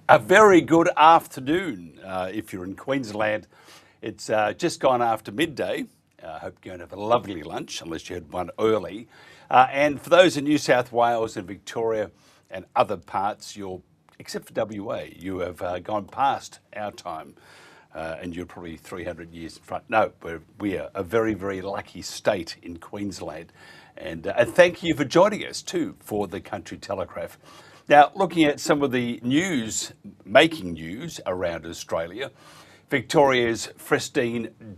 A very good afternoon if you're in Queensland. It's just gone after midday. I hope you're going to have a lovely lunch, unless you had one early. And for those in New South Wales and Victoria and other parts, except for WA, you have gone past our time. And you're probably 300 years in front. No, we are a very, very lucky state in Queensland. And thank you for joining us too for the Country Telegraph. Now, looking at some of the news, making news around Australia, Victoria's Pristine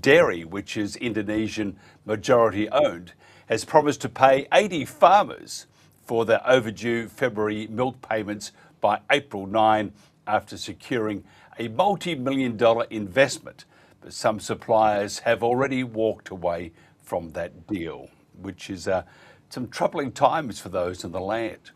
Dairy, which is Indonesian majority owned, has promised to pay 80 farmers for their overdue February milk payments by April 9 after securing a multi-million-dollar investment. But some suppliers have already walked away from that deal, which is some troubling times for those in the land.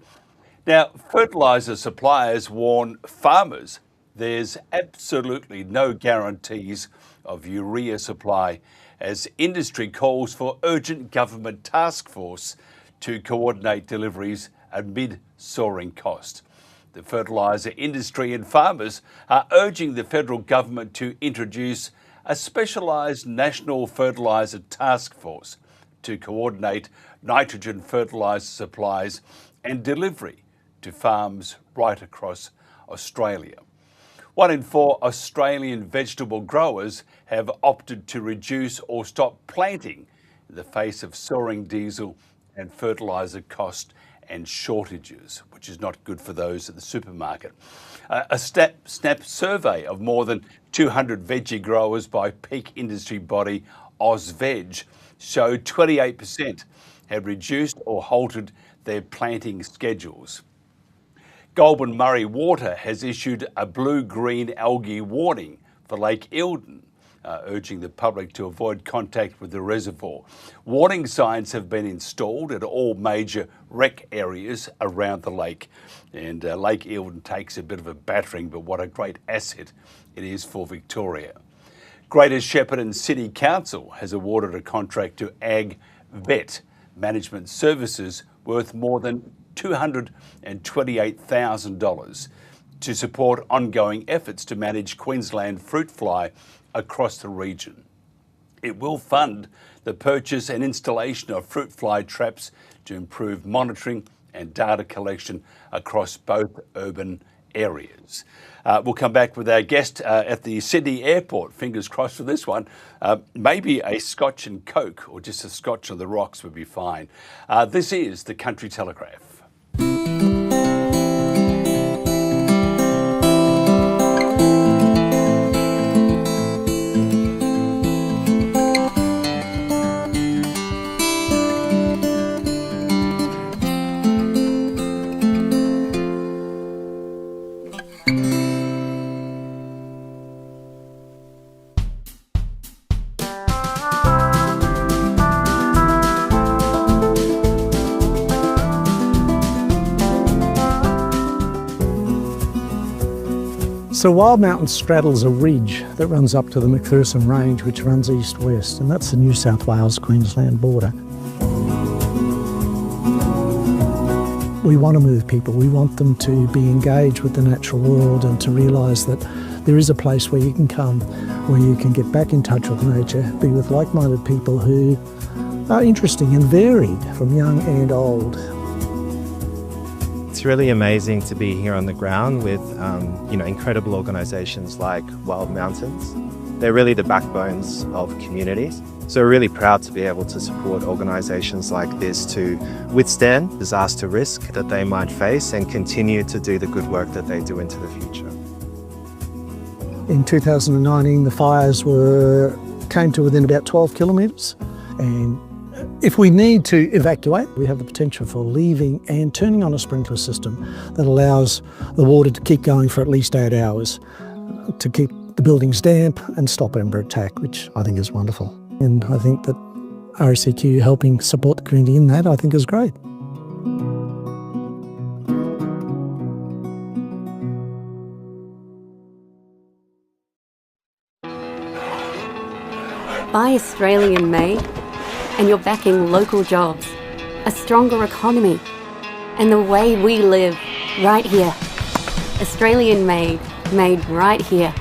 Now, fertiliser suppliers warn farmers there's absolutely no guarantees of urea supply as industry calls for urgent government task force to coordinate deliveries amid soaring costs. The fertiliser industry and farmers are urging the federal government to introduce a specialised national fertiliser task force to coordinate nitrogen fertiliser supplies and delivery to farms right across Australia. 1 in 4 Australian vegetable growers have opted to reduce or stop planting in the face of soaring diesel and fertiliser cost and shortages, which is not good for those at the supermarket. A snap survey of more than 200 veggie growers by peak industry body AusVeg showed 28% have reduced or halted their planting schedules. Goulburn Murray Water has issued a blue-green algae warning for Lake Eildon, urging the public to avoid contact with the reservoir. Warning signs have been installed at all major rec areas around the lake. And Lake Eildon takes a bit of a battering, but what a great asset it is for Victoria. Greater Shepparton City Council has awarded a contract to Ag Vet Management Services worth more than $228,000 to support ongoing efforts to manage Queensland fruit fly across the region. It will fund the purchase and installation of fruit fly traps to improve monitoring and data collection across both urban areas. We'll come back with our guest at the Sydney Airport. Fingers crossed for this one. Maybe a Scotch and Coke or just a Scotch on the rocks would be fine. This is the Country Telegraph. So Wild Mountain straddles a ridge that runs up to the McPherson Range, which runs east-west, and that's the New South Wales-Queensland border. We want to move people. We want them to be engaged with the natural world and to realise that there is a place where you can come, where you can get back in touch with nature, be with like-minded people who are interesting and varied from young and old. It's really amazing to be here on the ground with incredible organisations like Wild Mountains. They're really the backbones of communities. So we're really proud to be able to support organisations like this to withstand disaster risk that they might face and continue to do the good work that they do into the future. In 2019, the fires came to within about 12 kilometres, and if we need to evacuate, we have the potential for leaving and turning on a sprinkler system that allows the water to keep going for at least 8 hours to keep the buildings damp and stop ember attack, which I think is wonderful. And I think that RSEQ helping support the community in that, I think is great. Buy Australian made and you're backing local jobs, a stronger economy, and the way we live right here Australian made, made right here.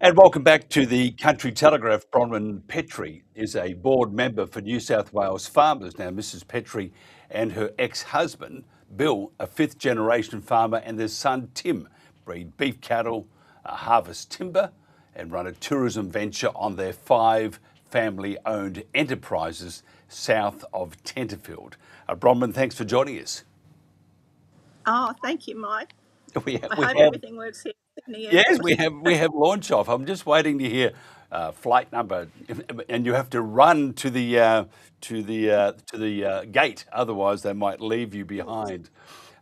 And welcome back to the Country Telegraph. Bronwyn Petrie is a board member for New South Wales Farmers. Now, Mrs. Petrie and her ex-husband, Bill, a fifth-generation farmer, and their son, Tim, breed beef cattle, harvest timber, and run a tourism venture on their 5 family-owned enterprises south of Tenterfield. Bronwyn, thanks for joining us. Oh, thank you, Mike. I hope everything works here. Yes, we have launch off. I'm just waiting to hear flight number, and you have to run to the gate. Otherwise, they might leave you behind.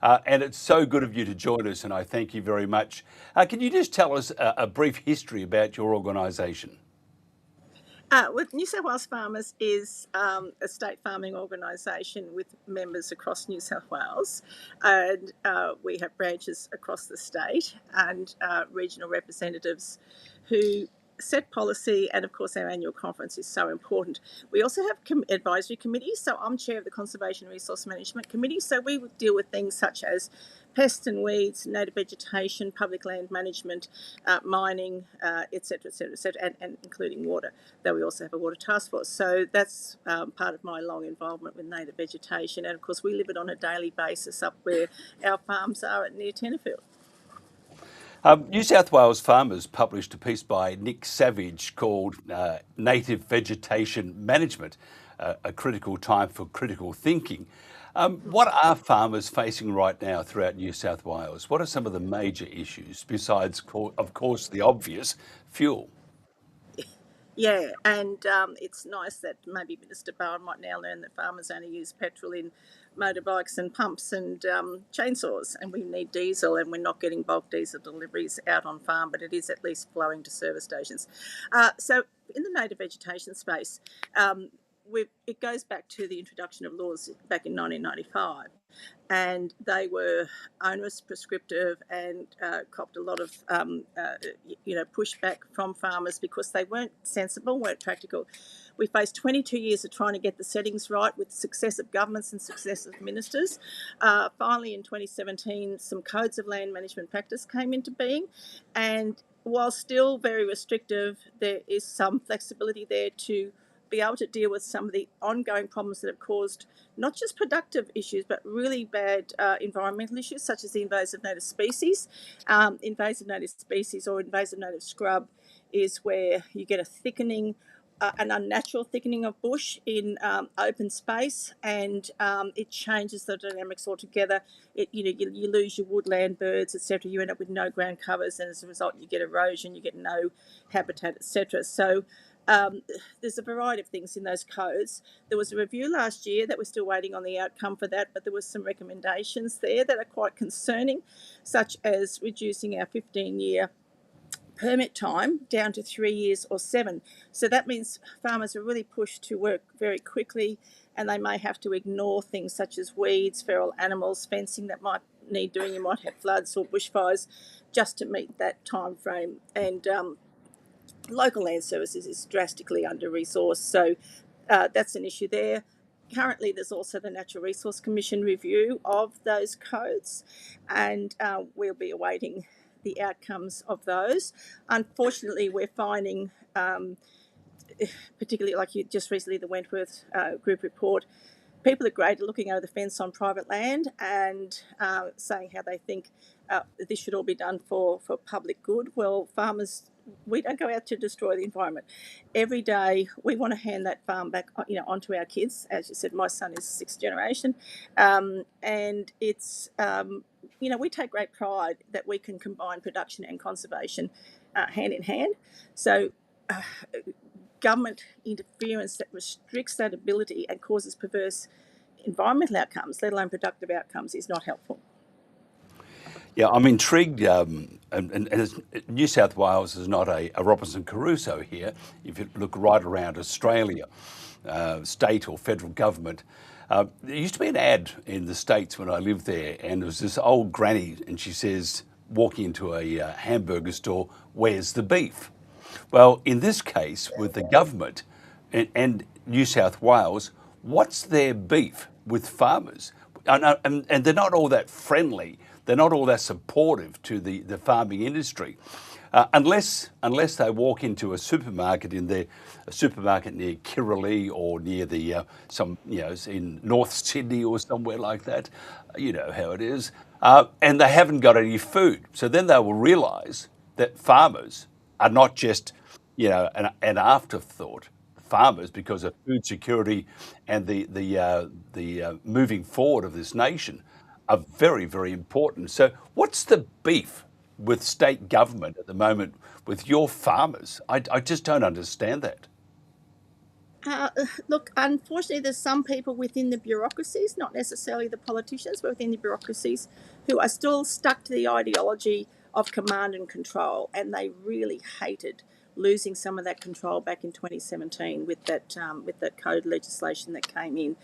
And it's so good of you to join us, and I thank you very much. Can you just tell us a brief history about your organisation? New South Wales Farmers is a state farming organisation with members across New South Wales, and we have branches across the state and regional representatives who set policy, and of course our annual conference is so important. We also have advisory committees, so I'm chair of the Conservation Resource Management Committee, so we would deal with things such as pests and weeds, native vegetation, public land management, mining, etc., and including water, though we also have a water task force. So that's part of my long involvement with native vegetation, and of course we live it on a daily basis up where our farms are near Tenterfield. New South Wales Farmers published a piece by Nick Savage called Native Vegetation Management, a critical time for critical thinking. What are farmers facing right now throughout New South Wales? What are some of the major issues besides, of course, the obvious, fuel? Yeah, and it's nice that maybe Minister Bowen might now learn that farmers only use petrol in motorbikes and pumps and chainsaws, and we need diesel, and we're not getting bulk diesel deliveries out on farm, but it is at least flowing to service stations. So in the native vegetation space, it goes back to the introduction of laws back in 1995, and they were onerous, prescriptive, and copped a lot of pushback from farmers because they weren't sensible, weren't practical. We faced 22 years of trying to get the settings right with successive governments and successive ministers. Finally, in 2017, some codes of land management practice came into being, and while still very restrictive, there is some flexibility there to be able to deal with some of the ongoing problems that have caused not just productive issues, but really bad environmental issues, such as the invasive native species. Invasive native species or invasive native scrub is where you get a thickening, an unnatural thickening of bush in open space, and it changes the dynamics altogether. You lose your woodland birds, etc. You end up with no ground covers, and as a result, you get erosion, you get no habitat, etc. So there's a variety of things in those codes. There was a review last year that we're still waiting on the outcome for that, but there was some recommendations there that are quite concerning, such as reducing our 15-year permit time down to 3 years or 7. So that means farmers are really pushed to work very quickly, and they may have to ignore things such as weeds, feral animals, fencing that might need doing. You might have floods or bushfires just to meet that time frame. And local land services is drastically under-resourced, so that's an issue there. Currently, there's also the Natural Resource Commission review of those codes, and we'll be awaiting the outcomes of those. Unfortunately, we're finding, particularly like just recently, the Wentworth Group report, people are great at looking over the fence on private land and saying how they think this should all be done for public good. Well, farmers, we don't go out to destroy the environment. Every day we want to hand that farm back, onto our kids. As you said, my son is 6th generation, and it's we take great pride that we can combine production and conservation hand in hand. So government interference that restricts that ability and causes perverse environmental outcomes, let alone productive outcomes, is not helpful. Yeah, I'm intrigued, and New South Wales is not a Robinson Crusoe here. If you look right around Australia, state or federal government, there used to be an ad in the States when I lived there, and there was this old granny, and she says, walking into a hamburger store, "Where's the beef?" Well, in this case, with the government and New South Wales, what's their beef with farmers? And they're not all that friendly. They're not all that supportive to the farming industry, unless they walk into a supermarket a supermarket near Kirralee or near the in North Sydney or somewhere like that. You know how it is, and they haven't got any food. So then they will realise that farmers are not just an afterthought. Farmers, because of food security and the moving forward of this nation, are very, very important. So what's the beef with state government at the moment with your farmers? I just don't understand that. Look, unfortunately, there's some people within the bureaucracies, not necessarily the politicians, but within the bureaucracies, who are still stuck to the ideology of command and control, and they really hated losing some of that control back in 2017 with that code legislation that came in.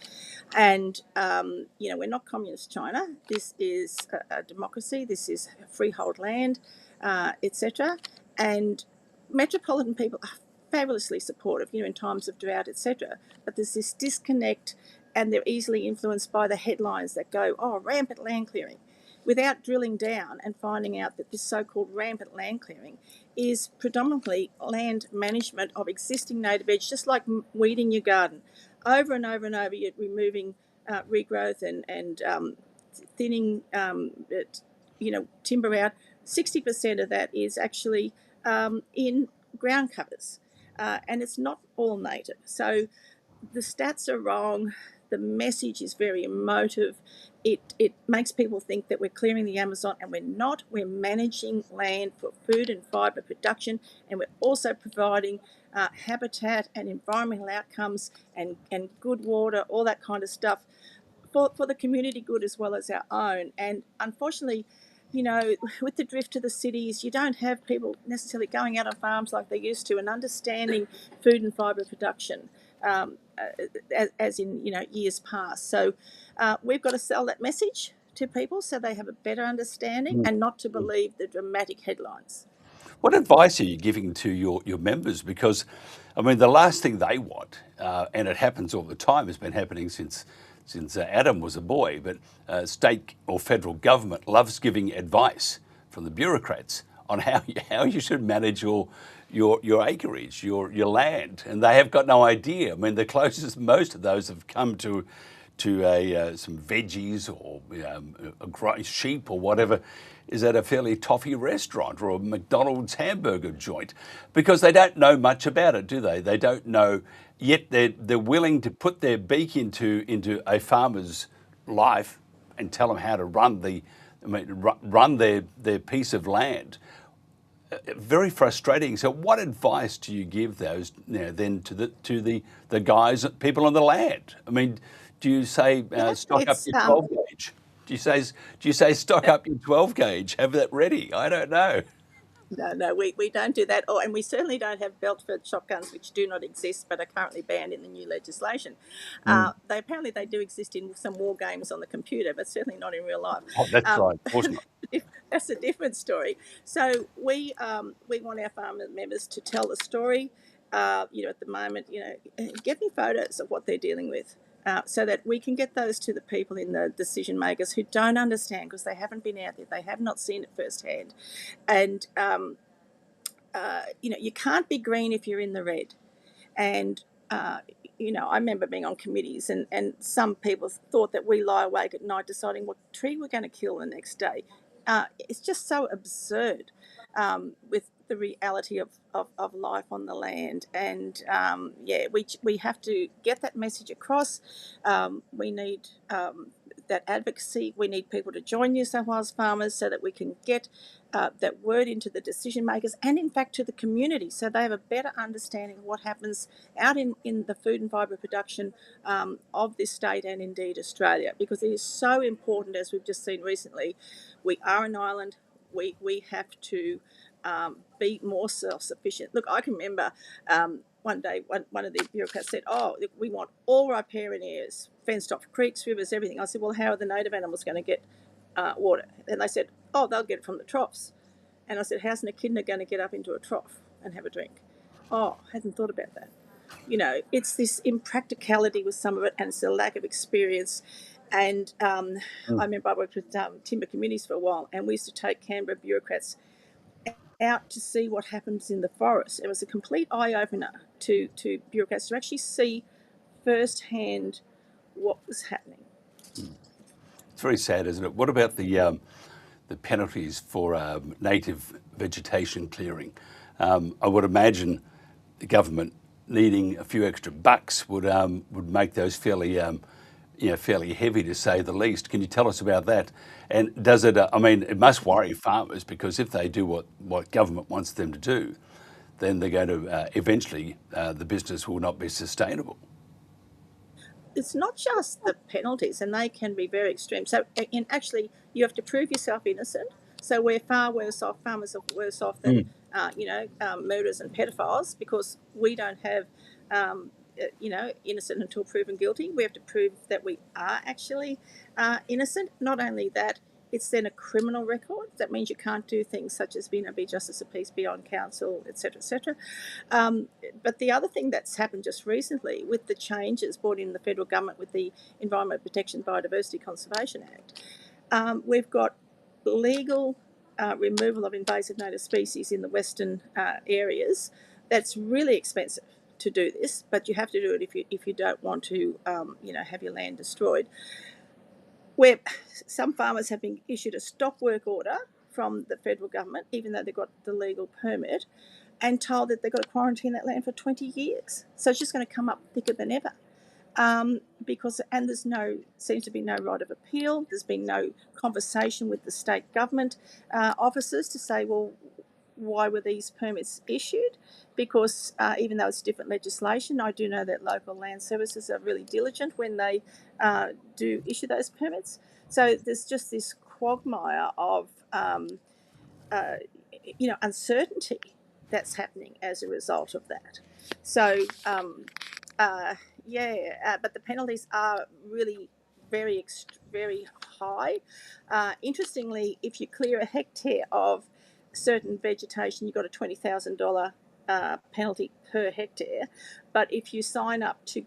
And we're not communist China. This is a democracy. This is freehold land, etc. And metropolitan people are fabulously supportive, in times of drought, etc. But there's this disconnect, and they're easily influenced by the headlines that go, "Oh, rampant land clearing," without drilling down and finding out that this so-called rampant land clearing is predominantly land management of existing native veg, just like weeding your garden. Over and over and over, you're removing regrowth and thinning, timber out. 60% of that is actually in ground covers. And it's not all native. So the stats are wrong. The message is very emotive. It makes people think that we're clearing the Amazon, and we're not. We're managing land for food and fibre production, and we're also providing habitat and environmental outcomes and good water, all that kind of stuff for the community good as well as our own. And unfortunately, with the drift to the cities, you don't have people necessarily going out on farms like they used to and understanding food and fibre production as in years past. So we've got to sell that message to people so they have a better understanding and not to believe the dramatic headlines. What advice are you giving to your members? Because, I mean, the last thing they want, and it happens all the time, has been happening since Adam was a boy, but state or federal government loves giving advice from the bureaucrats on how you should manage your acreage, your land, and they have got no idea. I mean, the closest most of those have come to some veggies or a sheep or whatever is at a fairly toffee restaurant or a McDonald's hamburger joint, because they don't know much about it, do they? They don't know, yet they're willing to put their beak into a farmer's life and tell them how to run their piece of land. Very frustrating. So, what advice do you give those then to the guys, people on the land? I mean, do you say stock up your 12 gauge? Do you say stock up your 12 gauge? Have that ready? I don't know. No, we don't do that. And we certainly don't have belt-fed shotguns, which do not exist but are currently banned in the new legislation. They do exist in some war games on the computer, but certainly not in real life. Oh, that's right. Of course not. That's a different story. So we want our farmer members to tell the story. At the moment, get me photos of what they're dealing with. So that we can get those to the people in the decision makers who don't understand because they haven't been out there, they have not seen it firsthand. And, you can't be green if you're in the red. And, I remember being on committees and some people thought that we lie awake at night deciding what tree we're going to kill the next day. It's just so absurd with the reality of life on the land. And we have to get that message across. We need that advocacy. We need people to join New South Wales farmers so that we can get that word into the decision makers and in fact to the community so they have a better understanding of what happens out in the food and fibre production of this state and indeed Australia, because it is so important. As we've just seen recently, we are an island. We have to be more self-sufficient. Look, I can remember one day one of the bureaucrats said, look, we want all riparian areas fenced off, creeks, rivers, everything. I said, well, how are the native animals going to get water? And they said, they'll get it from the troughs. And I said, how's an echidna going to get up into a trough and have a drink? Oh, I hadn't thought about that. You know, it's this impracticality with some of it, and it's a lack of experience. And I remember I worked with timber communities for a while, and we used to take Canberra bureaucrats out to see what happens in the forest. It was a complete eye-opener to bureaucrats to actually see firsthand what was happening. It's very sad, isn't it? What about the penalties for native vegetation clearing? I would imagine the government needing a few extra bucks would make those fairly fairly heavy, to say the least. Can you tell us about that? And does it? I mean, it must worry farmers, because if they do what government wants them to do, then they're going to eventually the business will not be sustainable. It's not just the penalties, and they can be very extreme. So, actually, you have to prove yourself innocent. So we're far worse off. Farmers are worse off than murderers and pedophiles, because we don't have innocent until proven guilty. We have to prove that we are actually innocent. Not only that, it's then a criminal record. That means you can't do things such as be justice of peace, be on council, etc., etc. But the other thing that's happened just recently with the changes brought in the federal government with the Environment Protection Biodiversity Conservation Act, we've got legal removal of invasive native species in the western areas. That's really expensive to do this, but you have to do it if you don't want to have your land destroyed. Where some farmers have been issued a stop work order from the federal government, even though they've got the legal permit, and told that they've got to quarantine that land for 20 years. So it's just going to come up thicker than ever. Because there's seems to be no right of appeal. There's been no conversation with the state government officers to say, well, why were these permits issued? Because even though it's different legislation, I do know that local land services are really diligent when they do issue those permits. So there's just this quagmire of uncertainty that's happening as a result of that. So but the penalties are really very high. Interestingly, if you clear a hectare of certain vegetation, you've got a $20,000 penalty per hectare. But if you sign up to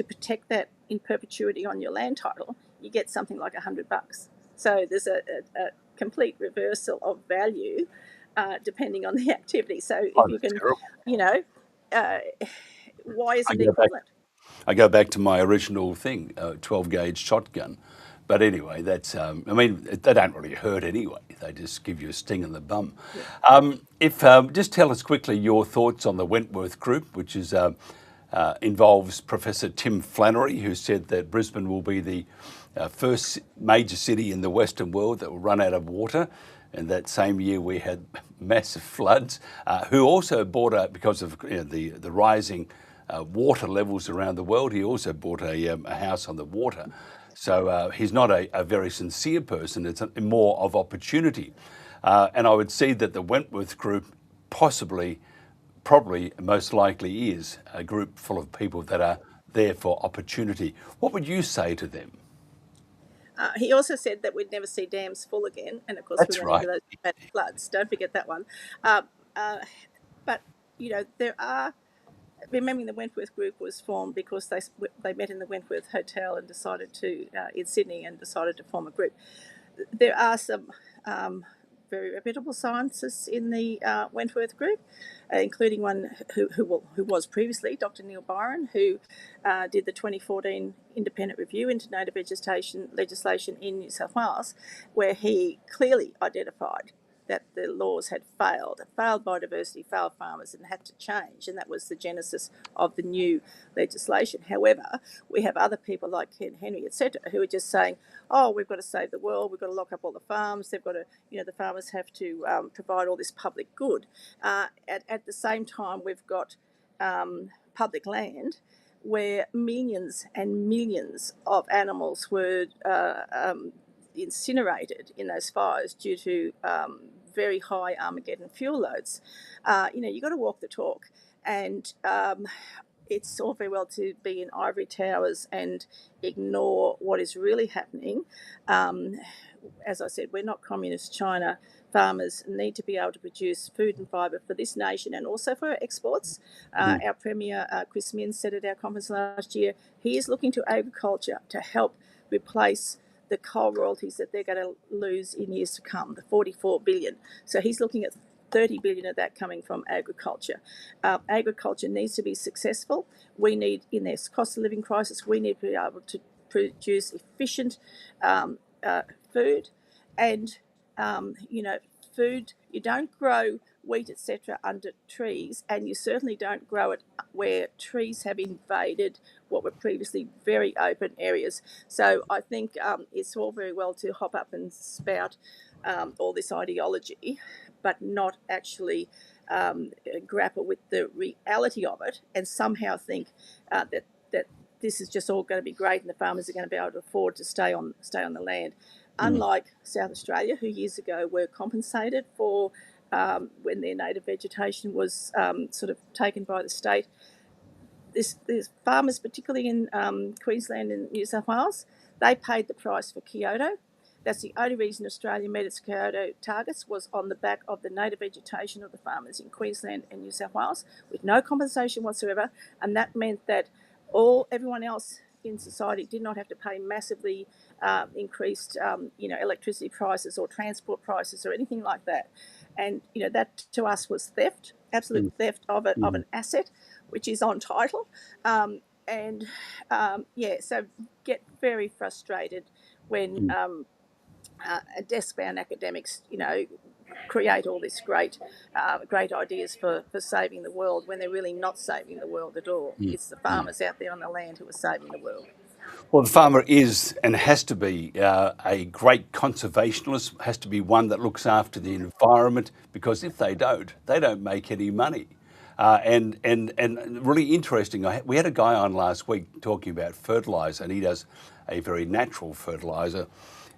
protect that in perpetuity on your land title, you get something like $100. So there's a complete reversal of value depending on the activity. So if you can, why isn't it equivalent? I go back to my original thing, 12-gauge shotgun. But anyway, that's, they don't really hurt anyway. They just give you a sting in the bum. Yeah. Just tell us quickly your thoughts on the Wentworth Group, which is involves Professor Tim Flannery, who said that Brisbane will be the first major city in the Western world that will run out of water. And that same year we had massive floods, who also bought, because of the rising water levels around the world, he also bought a house on the water. So he's not a very sincere person, it's more of opportunity. And I would see that the Wentworth Group probably, most likely is a group full of people that are there for opportunity. What would you say to them? He also said that we'd never see dams full again, and of course we went into those bad floods. Don't forget that one. But there are. Remembering the Wentworth Group was formed because they met in the Wentworth Hotel and decided to in Sydney and decided to form a group. There are some very reputable scientists in the Wentworth Group, including one who was previously Dr. Neil Byron, who did the 2014 independent review into native vegetation legislation in New South Wales, where he clearly identified that the laws had failed biodiversity, failed farmers, and had to change, and that was the genesis of the new legislation. However, we have other people like Ken Henry, etc., who are just saying, "Oh, we've got to save the world. We've got to lock up all the farms. They've got to, the farmers have to provide all this public good." At the same time, we've got public land where millions and millions of animals were incinerated in those fires due to very high Armageddon fuel loads. You've got to walk the talk, and it's all very well to be in ivory towers and ignore what is really happening. As I said, we're not communist China farmers need to be able to produce food and fibre for this nation and also for our exports. Our Premier, Chris Minns, said at our conference last year, he is looking to agriculture to help replace the coal royalties that they're going to lose in years to come, the 44 billion. So he's looking at 30 billion of that coming from agriculture. Agriculture needs to be successful. We need, in this cost of living crisis, we need to be able to produce efficient food. And food, you don't grow wheat, etc., under trees, and you certainly don't grow it where trees have invaded what were previously very open areas. So I think it's all very well to hop up and spout all this ideology, but not actually grapple with the reality of it, and somehow think that this is just all going to be great and the farmers are going to be able to afford to stay on the land. Unlike South Australia, who years ago were compensated for when their native vegetation was sort of taken by the state, this farmers, particularly in Queensland and New South Wales, they paid the price for Kyoto. That's the only reason Australia met its Kyoto targets, was on the back of the native vegetation of the farmers in Queensland and New South Wales, with no compensation whatsoever, and that meant that everyone else in society did not have to pay massively increased electricity prices or transport prices or anything like that. And that to us was theft, absolute theft of an asset which is on title. So get very frustrated when desk-bound academics create all this great ideas for saving the world, when they're really not saving the world at all. It's the farmers out there on the land who are saving the world. Well, the farmer is and has to be a great conservationist, has to be one that looks after the environment, because if they don't make any money. And really interesting, we had a guy on last week talking about fertiliser, and he does a very natural fertiliser.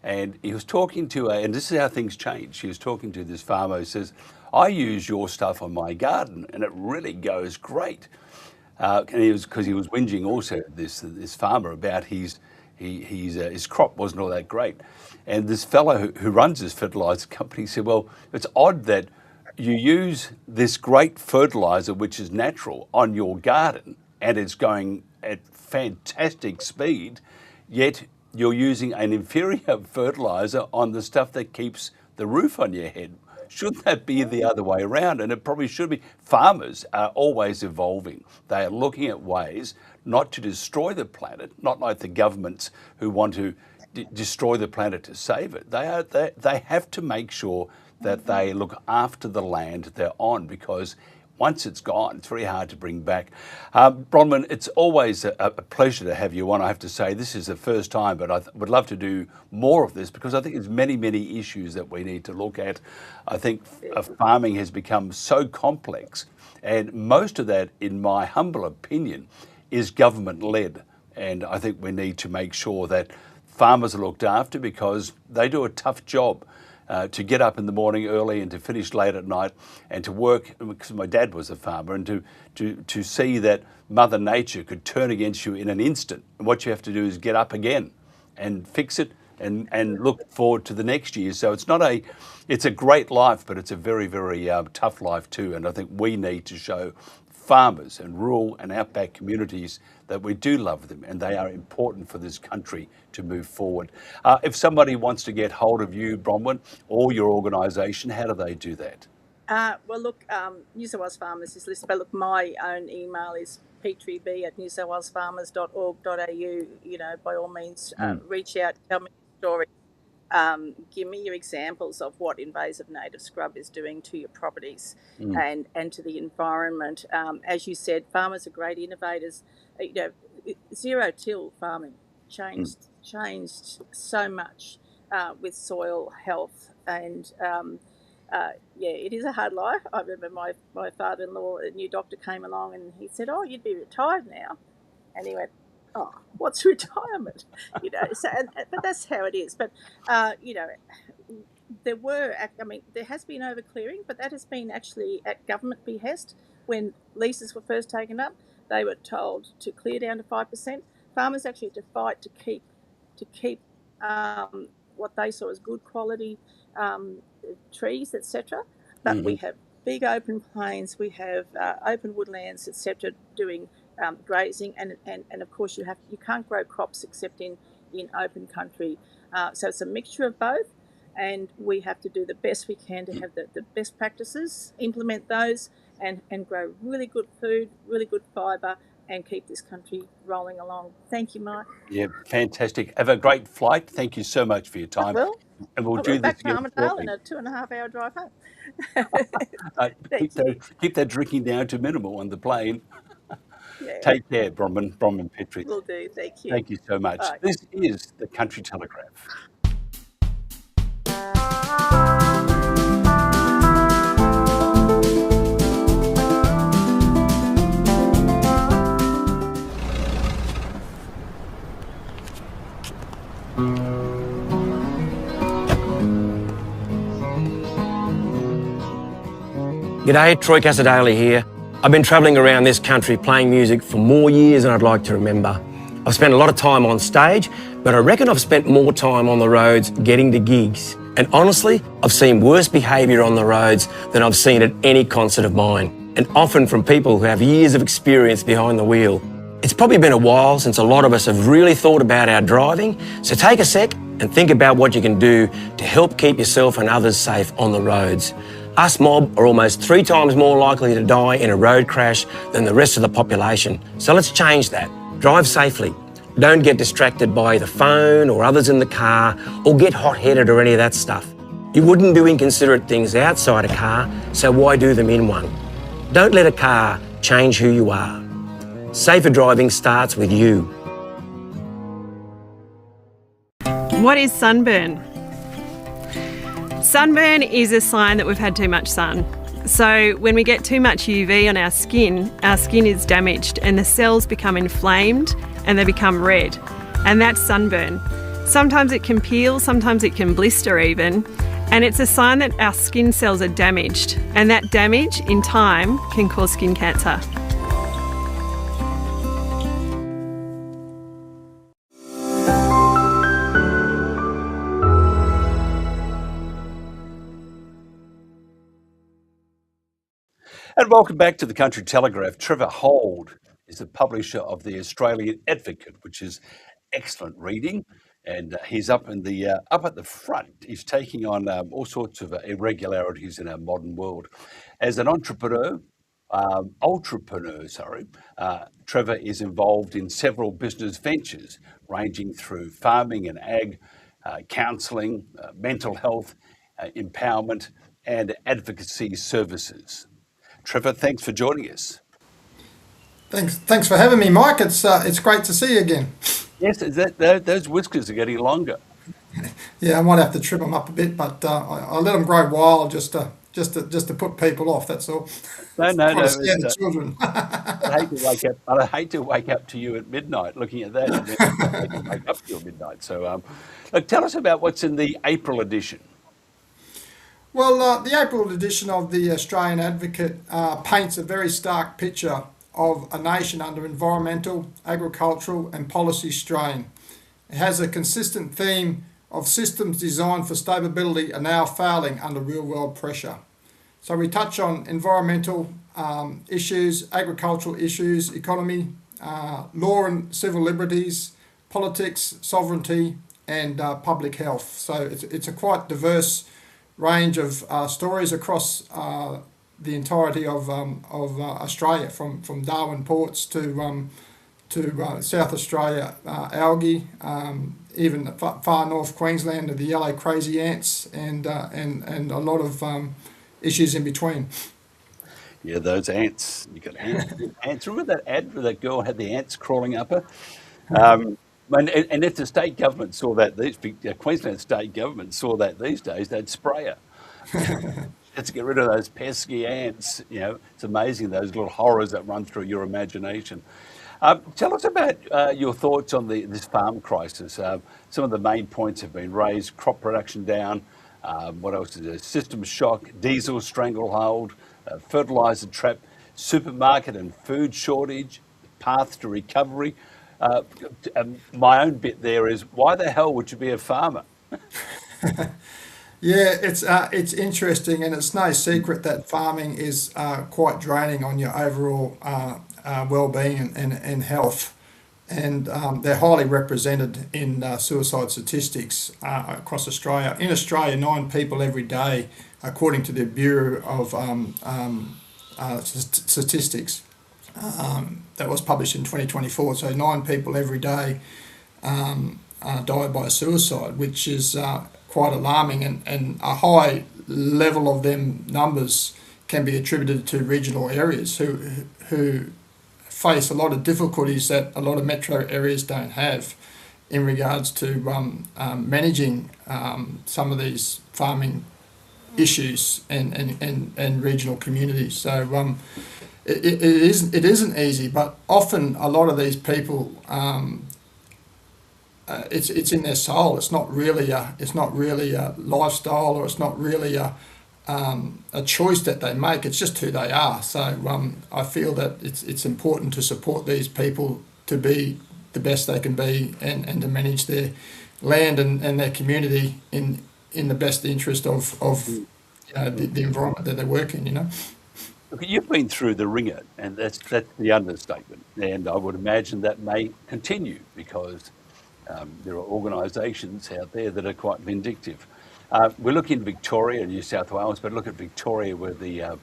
And he was talking to, and this is how things change. He was talking to this farmer who says, I use your stuff on my garden and it really goes great. And because he was whinging also, this farmer, about his crop wasn't all that great. And this fellow who runs this fertiliser company said, well, it's odd that you use this great fertiliser, which is natural, on your garden, and it's going at fantastic speed, yet you're using an inferior fertiliser on the stuff that keeps the roof on your head. Should that be the other way around? And it probably should be. Farmers are always evolving. They are looking at ways not to destroy the planet, not like the governments who want to destroy the planet to save it. They have to make sure that they look after the land they're on, because once it's gone, it's very hard to bring back. Bronwyn, it's always a pleasure to have you on. I have to say, this is the first time, but I would love to do more of this, because I think there's many, many issues that we need to look at. I think farming has become so complex, and most of that, in my humble opinion, is government-led. And I think we need to make sure that farmers are looked after, because they do a tough job. To get up in the morning early and to finish late at night, and to work, because my dad was a farmer, and to see that Mother Nature could turn against you in an instant. And what you have to do is get up again and fix it and look forward to the next year. So it's a great life, but it's a very, very tough life too. And I think we need to show farmers and rural and outback communities that we do love them, and they are important for this country to move forward. If somebody wants to get hold of you, Bronwyn, or your organisation, how do they do that? New South Wales Farmers is listed, but look, my own email is petrieb@newsouthwalesfarmers.org.au. By all means, reach out, tell me your story. Give me your examples of what invasive native scrub is doing to your properties and to the environment. As you said, farmers are great innovators. Zero-till farming changed so much with soil health, and it is a hard life. I remember my father-in-law, a new doctor, came along and he said, "Oh, you'd be retired now," and he went, "Oh, what's retirement?" But that's how it is. But there has been overclearing, but that has been actually at government behest. When leases were first taken up, they were told to clear down to 5%. Farmers actually had to fight to keep what they saw as good quality trees, etc. But we have big open plains, we have open woodlands, etc., doing grazing, and of course you can't grow crops except in open country. So it's a mixture of both, and we have to do the best we can to have the best practices, implement those, and grow really good food, really good fibre, and keep this country rolling along. Thank you, Mike. Yeah, fantastic. Have a great flight. Thank you so much for your time. Well, And we'll I'll do be this back to again Armidale shortly. in a 2.5-hour drive home. Keep that drinking down to minimal on the plane. Yeah, Take care, Bronwyn Petrie. will do. Thank you. Thank you so much. Bye. This is the Country Telegraph. G'day, Troy Casadale here. I've been travelling around this country playing music for more years than I'd like to remember. I've spent a lot of time on stage, but I reckon I've spent more time on the roads getting to gigs. And honestly, I've seen worse behaviour on the roads than I've seen at any concert of mine, and often from people who have years of experience behind the wheel. It's probably been a while since a lot of us have really thought about our driving, so take a sec and think about what you can do to help keep yourself and others safe on the roads. Us mob are almost 3 times more likely to die in a road crash than the rest of the population. So let's change that. Drive safely. Don't get distracted by the phone or others in the car, or get hot-headed or any of that stuff. You wouldn't do inconsiderate things outside a car, so why do them in one? Don't let a car change who you are. Safer driving starts with you. What is sunburn? Sunburn is a sign that we've had too much sun. So when we get too much UV on our skin is damaged and the cells become inflamed and they become red. And that's sunburn. Sometimes it can peel, sometimes it can blister even. And it's a sign that our skin cells are damaged. And that damage in time can cause skin cancer. And welcome back to the Country Telegraph. Trevor Hold is the publisher of the Australian Advocate, which is excellent reading. And he's up at the front. He's taking on all sorts of irregularities in our modern world. As an entrepreneur, Trevor is involved in several business ventures, ranging through farming and ag, counselling, mental health, empowerment, and advocacy services. Trevor, thanks for joining us. Thanks for having me, Mike. It's great to see you again. Yes, those whiskers are getting longer. Yeah, I might have to trim them up a bit, but I let them grow wild just to put people off. That's all. No. Scare the children. I hate to wake up to you at midnight looking at that, and then wake up till midnight. So, look, tell us about what's in the April edition. Well, the April edition of the Australian Advocate paints a very stark picture of a nation under environmental, agricultural and policy strain. It has a consistent theme of systems designed for stability are now failing under real-world pressure. So we touch on environmental issues, agricultural issues, economy, law and civil liberties, politics, sovereignty and public health. So it's a quite diverse range of stories across the entirety of Australia, from Darwin ports to South Australia algae, even far north Queensland to the yellow crazy ants, and a lot of issues in between. Yeah, those ants. You got ants. Remember that ad where that girl had the ants crawling up her? And if the state government saw that, Queensland state government saw that these days, they'd spray her. Let's get rid of those pesky ants. You know, it's amazing, those little horrors that run through your imagination. Tell us about your thoughts on this farm crisis. Some of the main points have been raised: crop production down. What else is there? System shock, diesel stranglehold, fertiliser trap, supermarket and food shortage, path to recovery. My own bit there is, why the hell would you be a farmer? Yeah, it's interesting, and it's no secret that farming is quite draining on your overall well-being and health. And they're highly represented in suicide statistics across Australia. In Australia, 9 people every day, according to the Bureau of Statistics, that was published in 2024. So 9 people every day die by suicide, which is quite alarming, and a high level of them numbers can be attributed to regional areas who face a lot of difficulties that a lot of metro areas don't have in regards to managing some of these farming issues and regional communities. So it isn't easy, but often a lot of these people, it's in their soul. It's not really a lifestyle, or it's not really a choice that they make. It's just who they are. So I feel that it's important to support these people to be the best they can be, and to manage their land and their community in the best interest of the environment that they work in. Look, you've been through the ringer, and that's the understatement. And I would imagine that may continue, because there are organisations out there that are quite vindictive. We look in Victoria and New South Wales, but look at Victoria, where the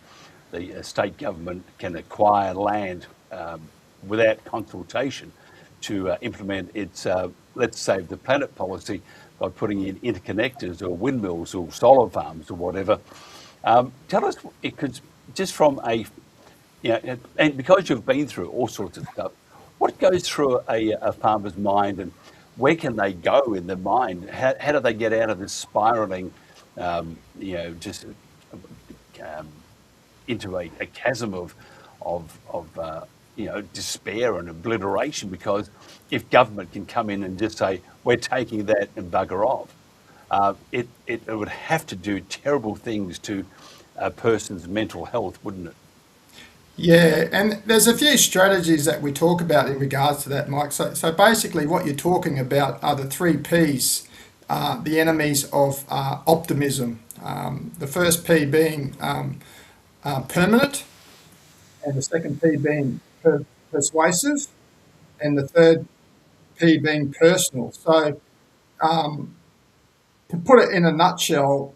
state government can acquire land without consultation to implement its Let's Save the Planet policy by putting in interconnectors or windmills or solar farms or whatever. Tell us, because just from and because you've been through all sorts of stuff, what goes through a farmer's mind, and where can they go in their mind? How do they get out of this spiralling, just into a chasm of despair and obliteration? Because if government can come in and just say, we're taking that and bugger off, it would have to do terrible things to a person's mental health, wouldn't it? Yeah, and there's a few strategies that we talk about in regards to that, Mike. So basically what you're talking about are the 3 Ps, the enemies of optimism. The first P being permanent, and the second P being persuasive, and the third P being personal. So to put it in a nutshell,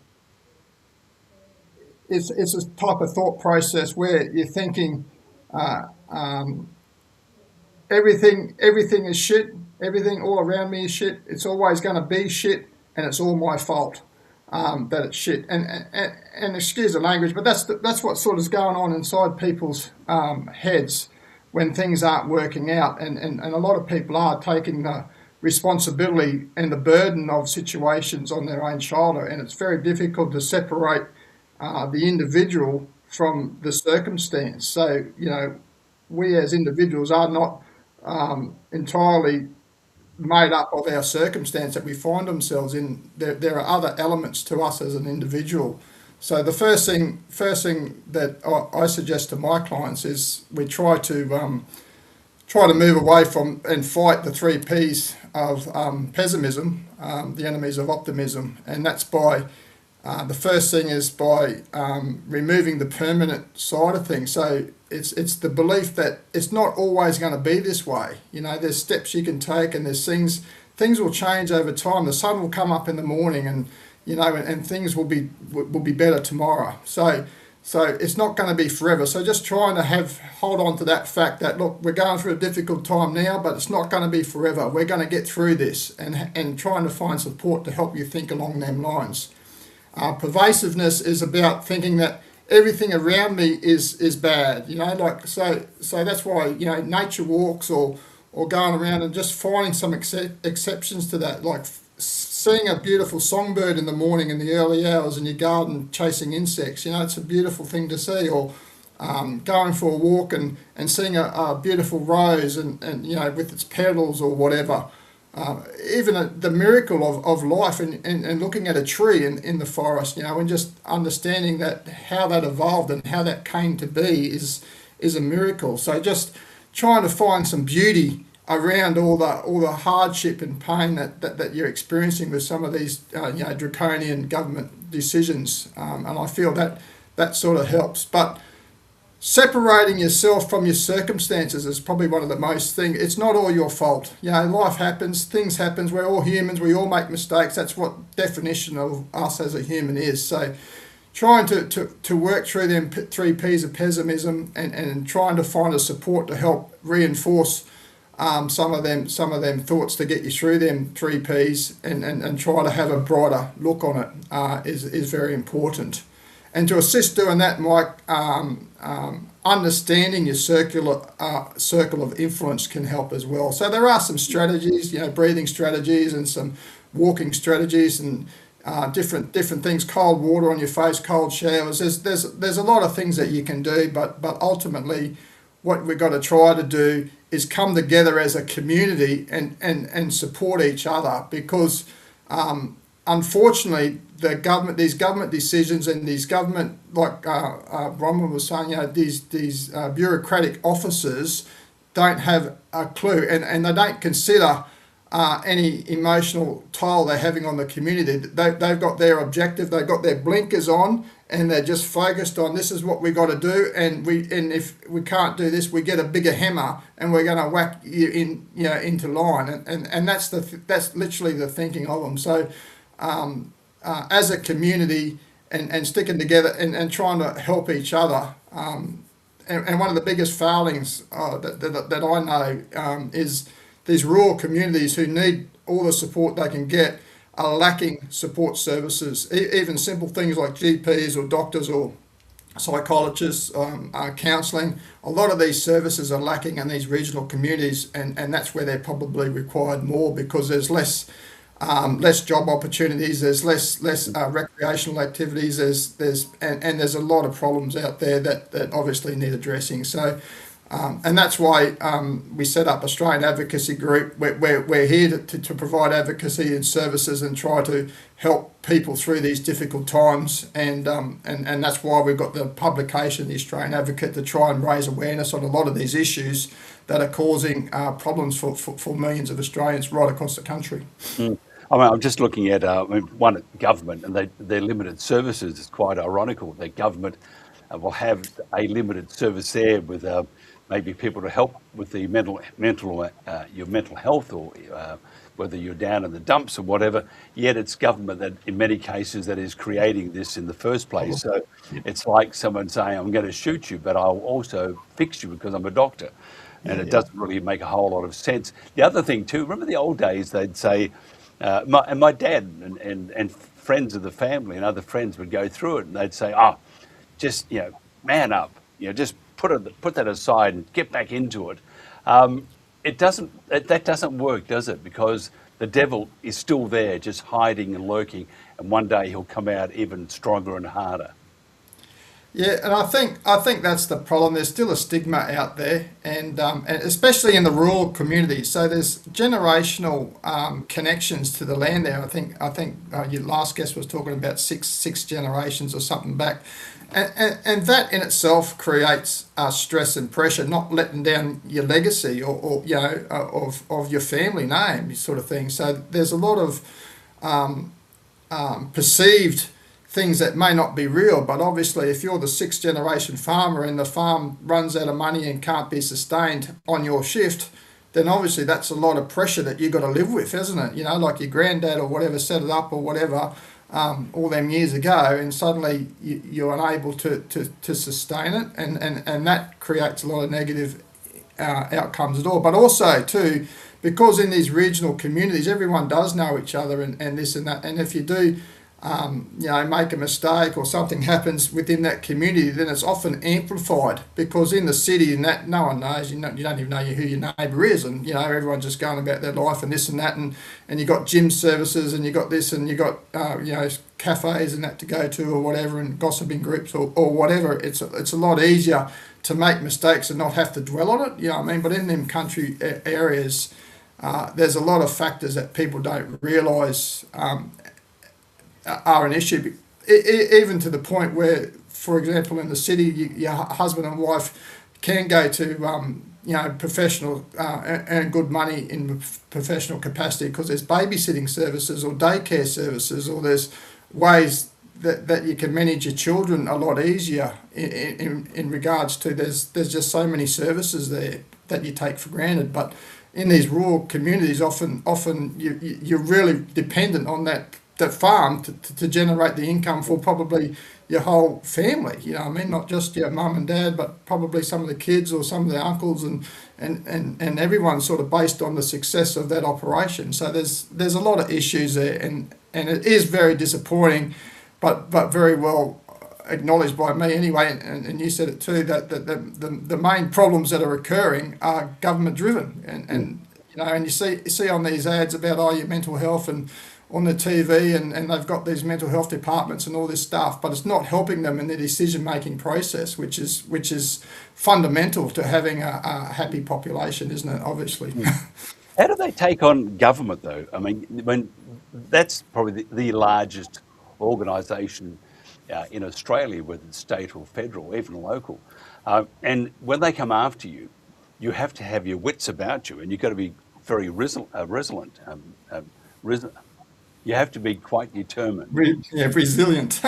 it's a type of thought process where you're thinking everything is shit, everything all around me is shit, it's always going to be shit, and it's all my fault that it's shit. And excuse the language, but that's what sort of is going on inside people's heads when things aren't working out, and a lot of people are taking the responsibility and the burden of situations on their own shoulder, and it's very difficult to separate the individual from the circumstance. So, we as individuals are not entirely made up of our circumstance that we find ourselves in. There are other elements to us as an individual. So the first thing that I suggest to my clients is we try to move away from and fight the 3 Ps of pessimism, the enemies of optimism, and that's by the first thing is by removing the permanent side of things. So it's the belief that it's not always going to be this way. There's steps you can take, and there's things will change over time. The sun will come up in the morning, and and things will be better tomorrow. So it's not going to be forever. So just trying to hold on to that fact that, look, we're going through a difficult time now, but it's not going to be forever. We're going to get through this, and trying to find support to help you think along them lines. Pervasiveness is about thinking that everything around me is bad, so that's why, nature walks or going around and just finding some exceptions to that, like seeing a beautiful songbird in the morning in the early hours in your garden chasing insects, it's a beautiful thing to see, or going for a walk and seeing a beautiful rose and with its petals or whatever. Even the miracle of life and looking at a tree in the forest, and just understanding that how that evolved and how that came to be is a miracle. So just trying to find some beauty around all the hardship and pain that you're experiencing with some of these draconian government decisions, and I feel that sort of helps. But separating yourself from your circumstances is probably one of the most things. It's not all your fault. Life happens, things happen. We're all humans. We all make mistakes. That's what definition of us as a human is. So trying to work through them 3 P's of pessimism and trying to find a support to help reinforce some of them thoughts to get you through them 3 P's and try to have a brighter look on it is very important. And to assist doing that, Mike, understanding your circle of influence can help as well. So there are some strategies, breathing strategies and some walking strategies and different things. Cold water on your face, cold showers. There's a lot of things that you can do, but ultimately, what we've got to try to do is come together as a community and support each other, because unfortunately these government decisions and these government, like Bronwyn was saying, these bureaucratic officers don't have a clue, and they don't consider any emotional toll they're having on the community. They've got their objective, they've got their blinkers on, and they're just focused on, this is what we got to do, and if we can't do this, we get a bigger hammer and we're going to whack you into line, and that's literally the thinking of them. So as a community and sticking together and trying to help each other, and one of the biggest failings that I know is these rural communities who need all the support they can get are lacking support services, even simple things like GPs or doctors or psychologists, counselling. A lot of these services are lacking in these regional communities, and that's where they're probably required more, because there's less job opportunities, there's less recreational activities, there's a lot of problems out there that obviously need addressing. So and that's why we set up Australian Advocacy Group. We're here to provide advocacy and services and try to help people through these difficult times, and that's why we've got the publication, the Australian Advocate, to try and raise awareness on a lot of these issues that are causing problems for millions of Australians right across the country. I'm just looking at one government and their limited services. Is quite ironical. The government will have a limited service there with maybe people to help with the your mental health, or whether you're down in the dumps or whatever. Yet it's government that, in many cases, that is creating this in the first place. So it's like someone saying, "I'm going to shoot you, but I'll also fix you because I'm a doctor," and it doesn't really make a whole lot of sense. The other thing too, remember the old days? They'd say, my dad and friends of the family and other friends would go through it, and they'd say, just man up, just put that aside and get back into it. That doesn't work, does it? Because the devil is still there, just hiding and lurking, and one day he'll come out even stronger and harder. Yeah, and I think that's the problem. There's still a stigma out there, and especially in the rural communities. So there's generational connections to the land there. I think your last guest was talking about six generations or something back, and that in itself creates stress and pressure, not letting down your legacy or of your family name, sort of thing. So there's a lot of perceived things that may not be real, but obviously if you're the 6th generation farmer and the farm runs out of money and can't be sustained on your shift, then obviously that's a lot of pressure that you've got to live with, isn't it? Like your granddad or whatever set it up or whatever all them years ago, and suddenly you're unable to sustain it, and that creates a lot of negative outcomes at all. But also too, because in these regional communities everyone does know each other and this and that, and if you do make a mistake or something happens within that community, then it's often amplified, because in the city and that, no one knows, you don't even know who your neighbour is, and everyone's just going about their life and this and that, and you got gym services and you got this and you got cafes and that to go to or whatever, and gossiping groups or whatever. It's a lot easier to make mistakes and not have to dwell on it, But in them country areas, there's a lot of factors that people don't realise are an issue, even to the point where, for example, in the city, your husband and wife can go to professional, earn good money in professional capacity, because there's babysitting services or daycare services, or there's ways that you can manage your children a lot easier in regards to there's just so many services there that you take for granted. But in these rural communities, often you're really dependent on that farm to generate the income for probably your whole family. Not just your mum and dad, but probably some of the kids or some of the uncles, and everyone's sort of based on the success of that operation. So there's a lot of issues there, and it is very disappointing, but very well acknowledged by me anyway, and you said it too, that the main problems that are occurring are government driven, and you see on these ads about your mental health and on the TV, and they've got these mental health departments and all this stuff, but it's not helping them in their decision-making process, which is fundamental to having a happy population, isn't it, obviously? How do they take on government, though? I mean, when that's probably the largest organisation in Australia, whether it's state or federal, even local. And when they come after you, you have to have your wits about you, and you've got to be very resilient. You have to be quite determined. Resilient.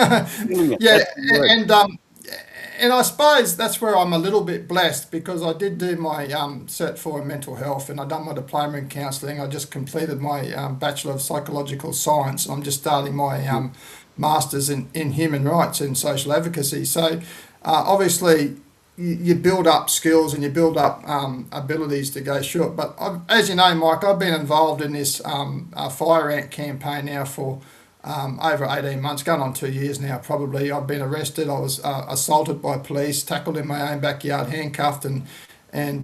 And I suppose that's where I'm a little bit blessed, because I did do my Cert 4 in mental health, and I've done my diploma in counselling. I just completed my Bachelor of Psychological Science, and I'm just starting my Masters in Human Rights and Social Advocacy. So obviously you build up skills and you build up abilities to go through it. But as you know, Mike, I've been involved in this fire ant campaign now for over 18 months, going on 2 years now probably. I've been arrested. I was assaulted by police, tackled in my own backyard, handcuffed, and been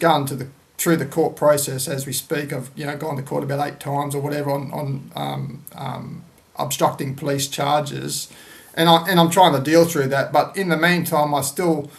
going through the court process as we speak. I've gone to court about 8 times or whatever on obstructing police charges, and I'm trying to deal through that. But in the meantime, I'm still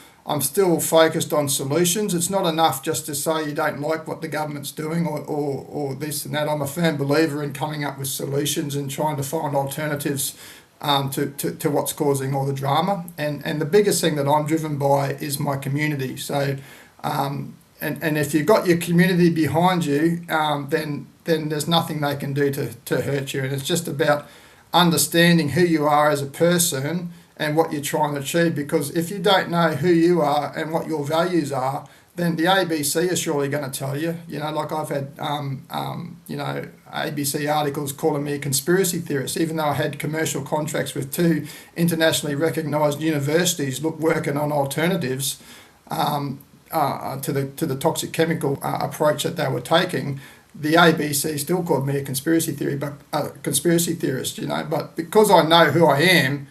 focused on solutions. It's not enough just to say you don't like what the government's doing or this and that. I'm a firm believer in coming up with solutions and trying to find alternatives to what's causing all the drama. And the biggest thing that I'm driven by is my community. So and if you've got your community behind you, then there's nothing they can do to hurt you. And it's just about understanding who you are as a person and what you're trying to achieve, because if you don't know who you are and what your values are, then the ABC is surely going to tell you. Like I've had ABC articles calling me a conspiracy theorist, even though I had commercial contracts with 2 internationally recognised universities working on alternatives to the toxic chemical approach that they were taking. The ABC still called me a conspiracy theorist, But because I know who I am,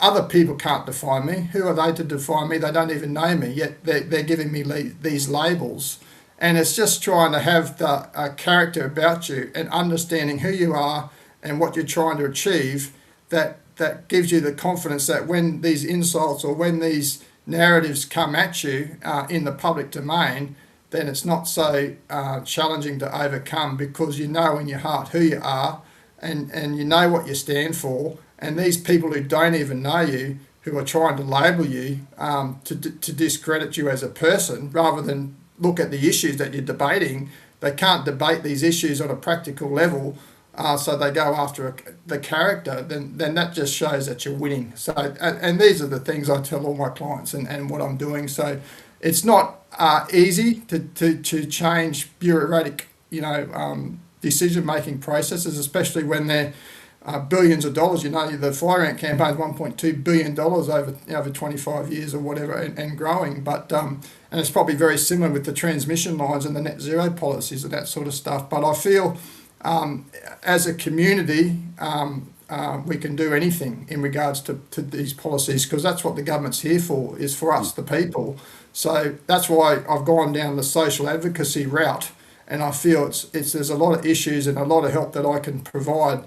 other people can't define me. Who are they to define me? They don't even know me, yet they're giving me these labels. And it's just trying to have the character about you and understanding who you are and what you're trying to achieve, that gives you the confidence that when these insults or when these narratives come at you in the public domain, then it's not so challenging to overcome, because you know in your heart who you are and you know what you stand for. And these people who don't even know you, who are trying to label you to discredit you as a person, rather than look at the issues that you're debating, they can't debate these issues on a practical level, so they go after the character, then that just shows that you're winning. So, and these are the things I tell all my clients and what I'm doing. So it's not easy to change bureaucratic, decision-making processes, especially when they're billions of dollars. The fire ant campaign is $1.2 billion over 25 years or whatever, and growing. But and it's probably very similar with the transmission lines and the net zero policies and that sort of stuff. But I feel as a community, we can do anything in regards to these policies, because that's what the government's here for, is for us, the people. So that's why I've gone down the social advocacy route, and I feel there's a lot of issues and a lot of help that I can provide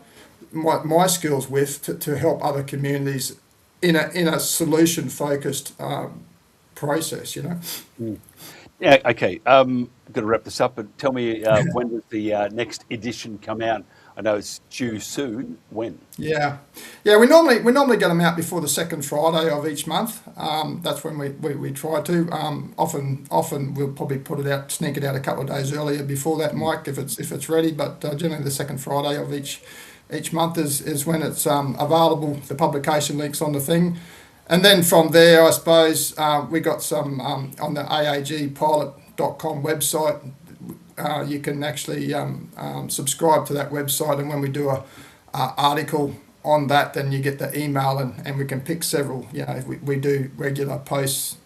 my skills with to help other communities in a solution focused process. Yeah. Okay. Got to wrap this up, but tell me when does the next edition come out I know it's due soon. When? Yeah. We normally get them out before the second Friday of each month. That's when we try to. Often we'll probably sneak it out a couple of days earlier before that, Mike, if it's ready. But generally the second Friday of each month is when it's available. The publication link's on the thing, and then from there, I suppose we got some on the aagpilot.com website. You can actually subscribe to that website, and when we do a article on that, then you get the email, and we can pick several. We do regular posts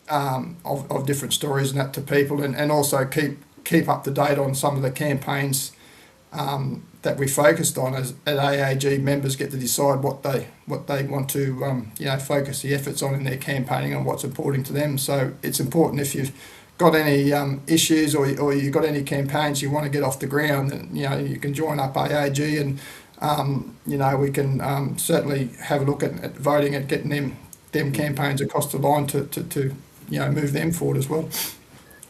of different stories and that to people, and also keep up to date on some of the campaigns that we focused on. As at AAG, members get to decide what they want to focus the efforts on in their campaigning and what's important to them. So it's important, if you've got any issues or you've got any campaigns you want to get off the ground, then you can join up AAG, and we can certainly have a look at voting and getting them campaigns across the line to move them forward as well.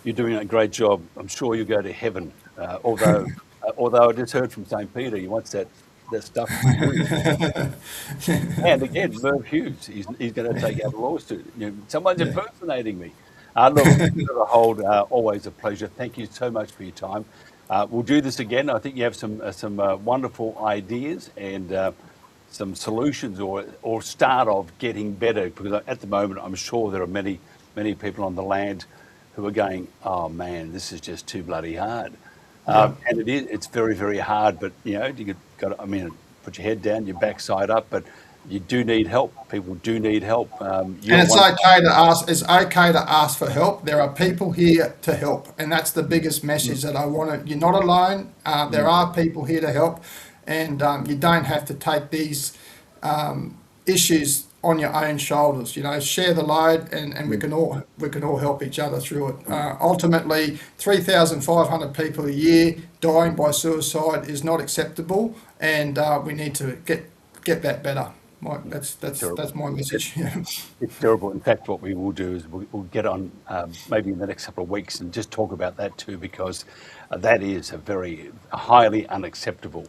You're doing a great job. I'm sure you'll go to heaven. Although I just heard from St. Peter, he wants that stuff. And again, Merv Hughes, he's going to take out a lawsuit. Someone's impersonating me. Look, Hold, always a pleasure. Thank you so much for your time. We'll do this again. I think you have some wonderful ideas and some solutions or start of getting better, because at the moment I'm sure there are many people on the land who are going, oh man, this is just too bloody hard. And it's very, very hard, but you got to, put your head down, your backside up, but you do need help. People do need help. And it's okay to ask. It's okay to ask for help. There are people here to help, and that's the biggest message that I want to. You're not alone. There are people here to help, and you don't have to take these issues on your own shoulders. Share the load, and we can all help each other through it. Ultimately, 3,500 people a year dying by suicide is not acceptable, and we need to get that better. Mike, that's my message. It's terrible. In fact, what we will do is we'll get on maybe in the next couple of weeks and just talk about that too, because that is a very highly unacceptable.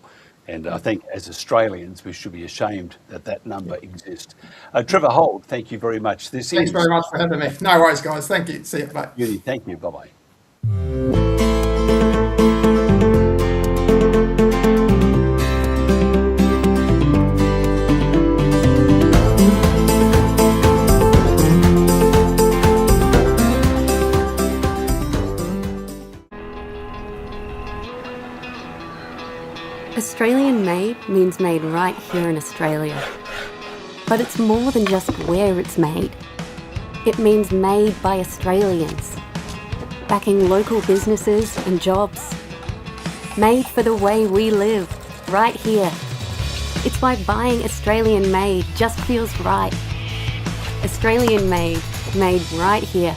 And I think as Australians, we should be ashamed that number exists. Trevor Hold, thank you very much. Thanks very much for having me. No worries, guys. Thank you. See you. Bye. Beauty, thank you. Bye-bye. Australian made means made right here in Australia. But it's more than just where it's made. It means made by Australians, backing local businesses and jobs. Made for the way we live, right here. It's why buying Australian made just feels right. Australian made right here.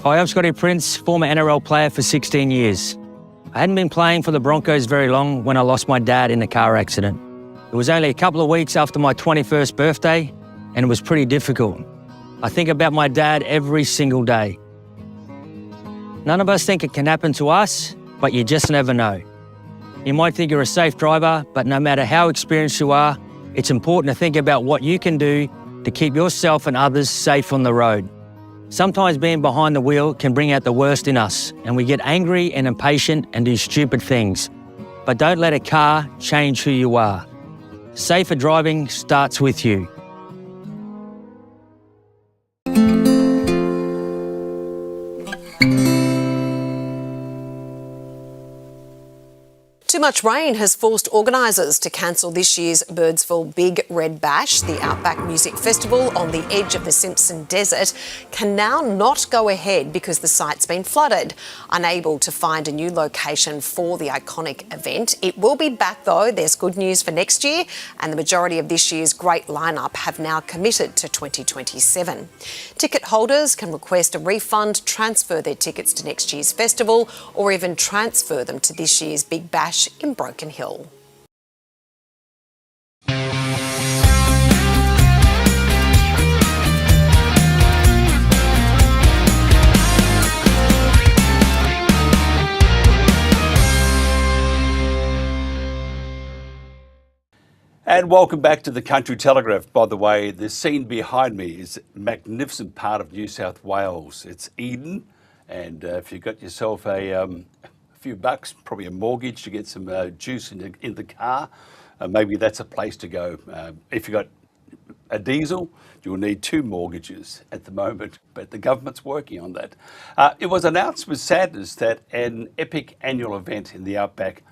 Hi, I'm Scotty Prince, former NRL player for 16 years. I hadn't been playing for the Broncos very long when I lost my dad in a car accident. It was only a couple of weeks after my 21st birthday, and it was pretty difficult. I think about my dad every single day. None of us think it can happen to us, but you just never know. You might think you're a safe driver, but no matter how experienced you are, it's important to think about what you can do to keep yourself and others safe on the road. Sometimes being behind the wheel can bring out the worst in us, and we get angry and impatient and do stupid things. But don't let a car change who you are. Safer driving starts with you. Too much rain has forced organisers to cancel this year's Birdsville Big Red Bash. The Outback Music Festival on the edge of the Simpson Desert can now not go ahead because the site's been flooded. Unable to find a new location for the iconic event. It will be back though. There's good news for next year, and the majority of this year's great lineup have now committed to 2027. Ticket holders can request a refund, transfer their tickets to next year's festival, or even transfer them to this year's Big Bash in Broken Hill. And welcome back to the Country Telegraph. By the way, the scene behind me is a magnificent part of New South Wales. It's Eden, and if you've got yourself a few bucks, probably a mortgage to get some juice in the car, maybe that's a place to go. If you've got a diesel, you'll need 2 mortgages at the moment, but the government's working on that. It was announced with sadness that an epic annual event in the outback,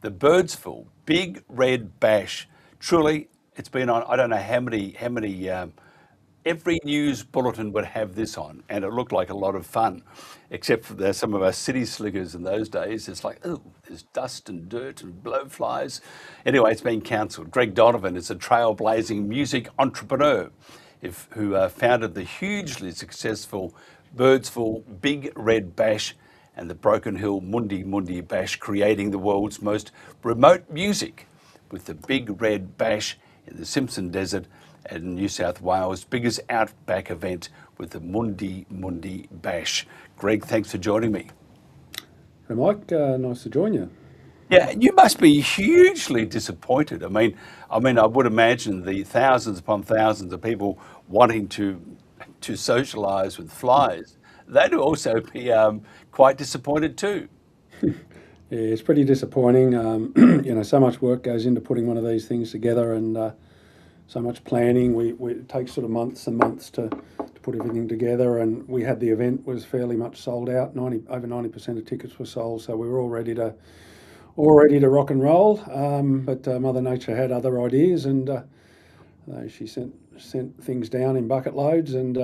the Birdsville Big Red Bash, truly, it's been on, I don't know how many, every news bulletin would have this on, and it looked like a lot of fun, except for some of our city slickers in those days. It's like, oh, there's dust and dirt and blowflies. Anyway, it's been cancelled. Greg Donovan is a trailblazing music entrepreneur who founded the hugely successful Birdsville Big Red Bash and the Broken Hill Mundi Mundi Bash, creating the world's most remote music with the Big Red Bash in the Simpson Desert and New South Wales' biggest outback event with the Mundi Mundi Bash. Greg, thanks for joining me. Hey Mike, nice to join you. Yeah, you must be hugely disappointed. I mean, I would imagine the thousands upon thousands of people wanting to socialise with flies. They'd also be quite disappointed too. Yeah, it's pretty disappointing. So much work goes into putting one of these things together, and so much planning. It takes sort of months and months to put everything together. And we had the event was fairly much sold out. Over 90% of tickets were sold, so we were all ready to rock and roll. But Mother Nature had other ideas, and she sent things down in bucket loads, and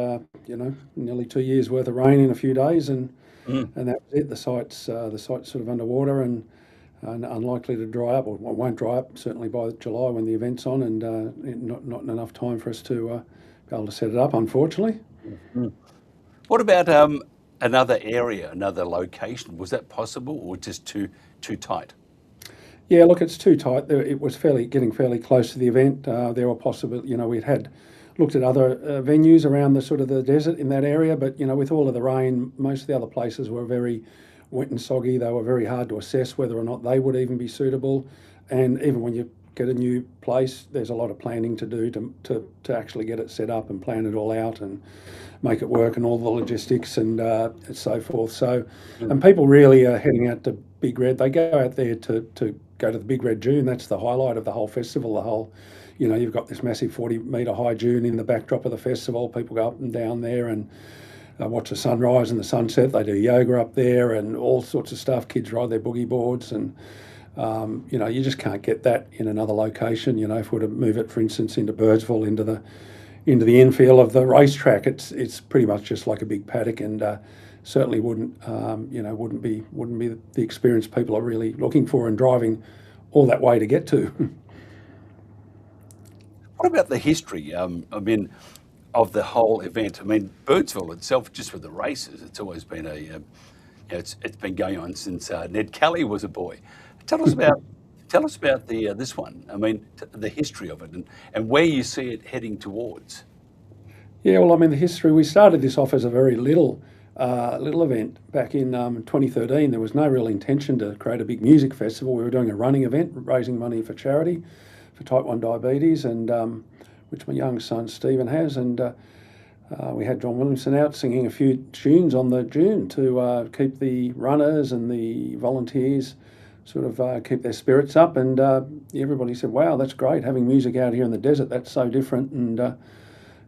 nearly 2 years worth of rain in a few days, and that was it. The site's sort of underwater and unlikely to dry up, or won't dry up certainly by July when the event's on, and not enough time for us to be able to set it up, unfortunately. Mm-hmm. What about another area, another location? Was that possible, or just too tight? Yeah, look, it's too tight. It was getting fairly close to the event. There were we'd had looked at other venues around the sort of the desert in that area, but with all of the rain, most of the other places were very wet and soggy. They were very hard to assess whether or not they would even be suitable. And even when you get a new place, there's a lot of planning to do to actually get it set up and plan it all out and make it work, and all the logistics and so forth. So, and people really are heading out to Big Red. They go out there to go to the Big Red Dune. That's the highlight of the whole festival. You've got this massive 40-metre high dune in the backdrop of the festival. People go up and down there and watch the sunrise and the sunset. They do yoga up there and all sorts of stuff. Kids ride their boogie boards, and you just can't get that in another location. If we were to move it, for instance, into Birdsville, into the infield of the racetrack, it's pretty much just like a big paddock, and certainly wouldn't be the experience people are really looking for and driving all that way to get to. What about the history? Of the whole event. Birdsville itself, just with the races, it's always been it's been going on since Ned Kelly was a boy. Tell us about the this one. The history of it and where you see it heading towards. Yeah, well, the history. We started this off as a very little event back in 2013. There was no real intention to create a big music festival. We were doing a running event, raising money for charity for type 1 diabetes, and which my young son Stephen has, and we had John Williamson out singing a few tunes on the dune to keep the runners and the volunteers sort of keep their spirits up, and everybody said, wow, that's great, having music out here in the desert, that's so different. And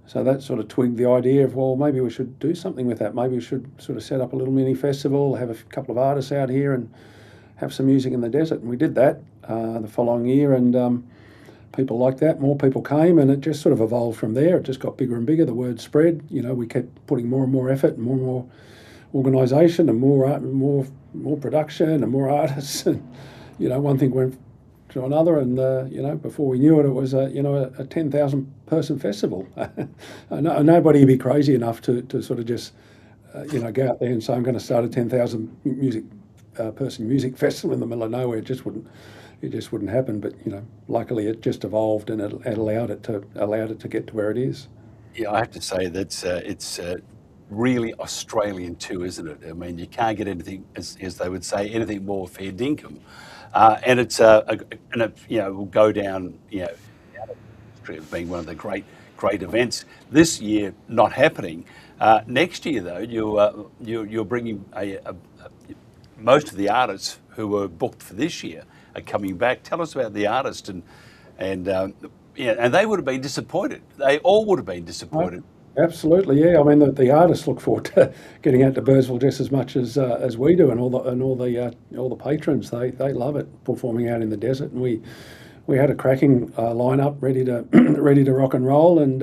so that sort of twigged the idea of, well, maybe we should do something with that. Maybe we should sort of set up a little mini festival, have a couple of artists out here and have some music in the desert. And we did that the following year, and people liked that. More people came, and it just sort of evolved from there. It just got bigger and bigger. The word spread. We kept putting more and more effort and more organisation and more art, more production and more artists. And one thing went to another, and before we knew it, it was a 10,000 person festival. Nobody would be crazy enough to sort of just go out there and say, I'm going to start a 10,000 person music festival in the middle of nowhere. It just wouldn't happen. But luckily it just evolved, and it allowed it to get to where it is. Yeah, I have to say that's it's really Australian too, isn't it? I mean, you can't get anything, as they would say, anything more fair dinkum. And it's will go down, history of being one of the great events. This year, not happening. Next year, though, you're bringing most of the artists who were booked for this year are coming back. Tell us about the artist and they would have been disappointed. They all would have been disappointed. Absolutely, yeah. I mean, the artists look forward to getting out to Birdsville just as much as we do, and all the patrons. They love it, performing out in the desert. And we had a cracking lineup ready to rock and roll, and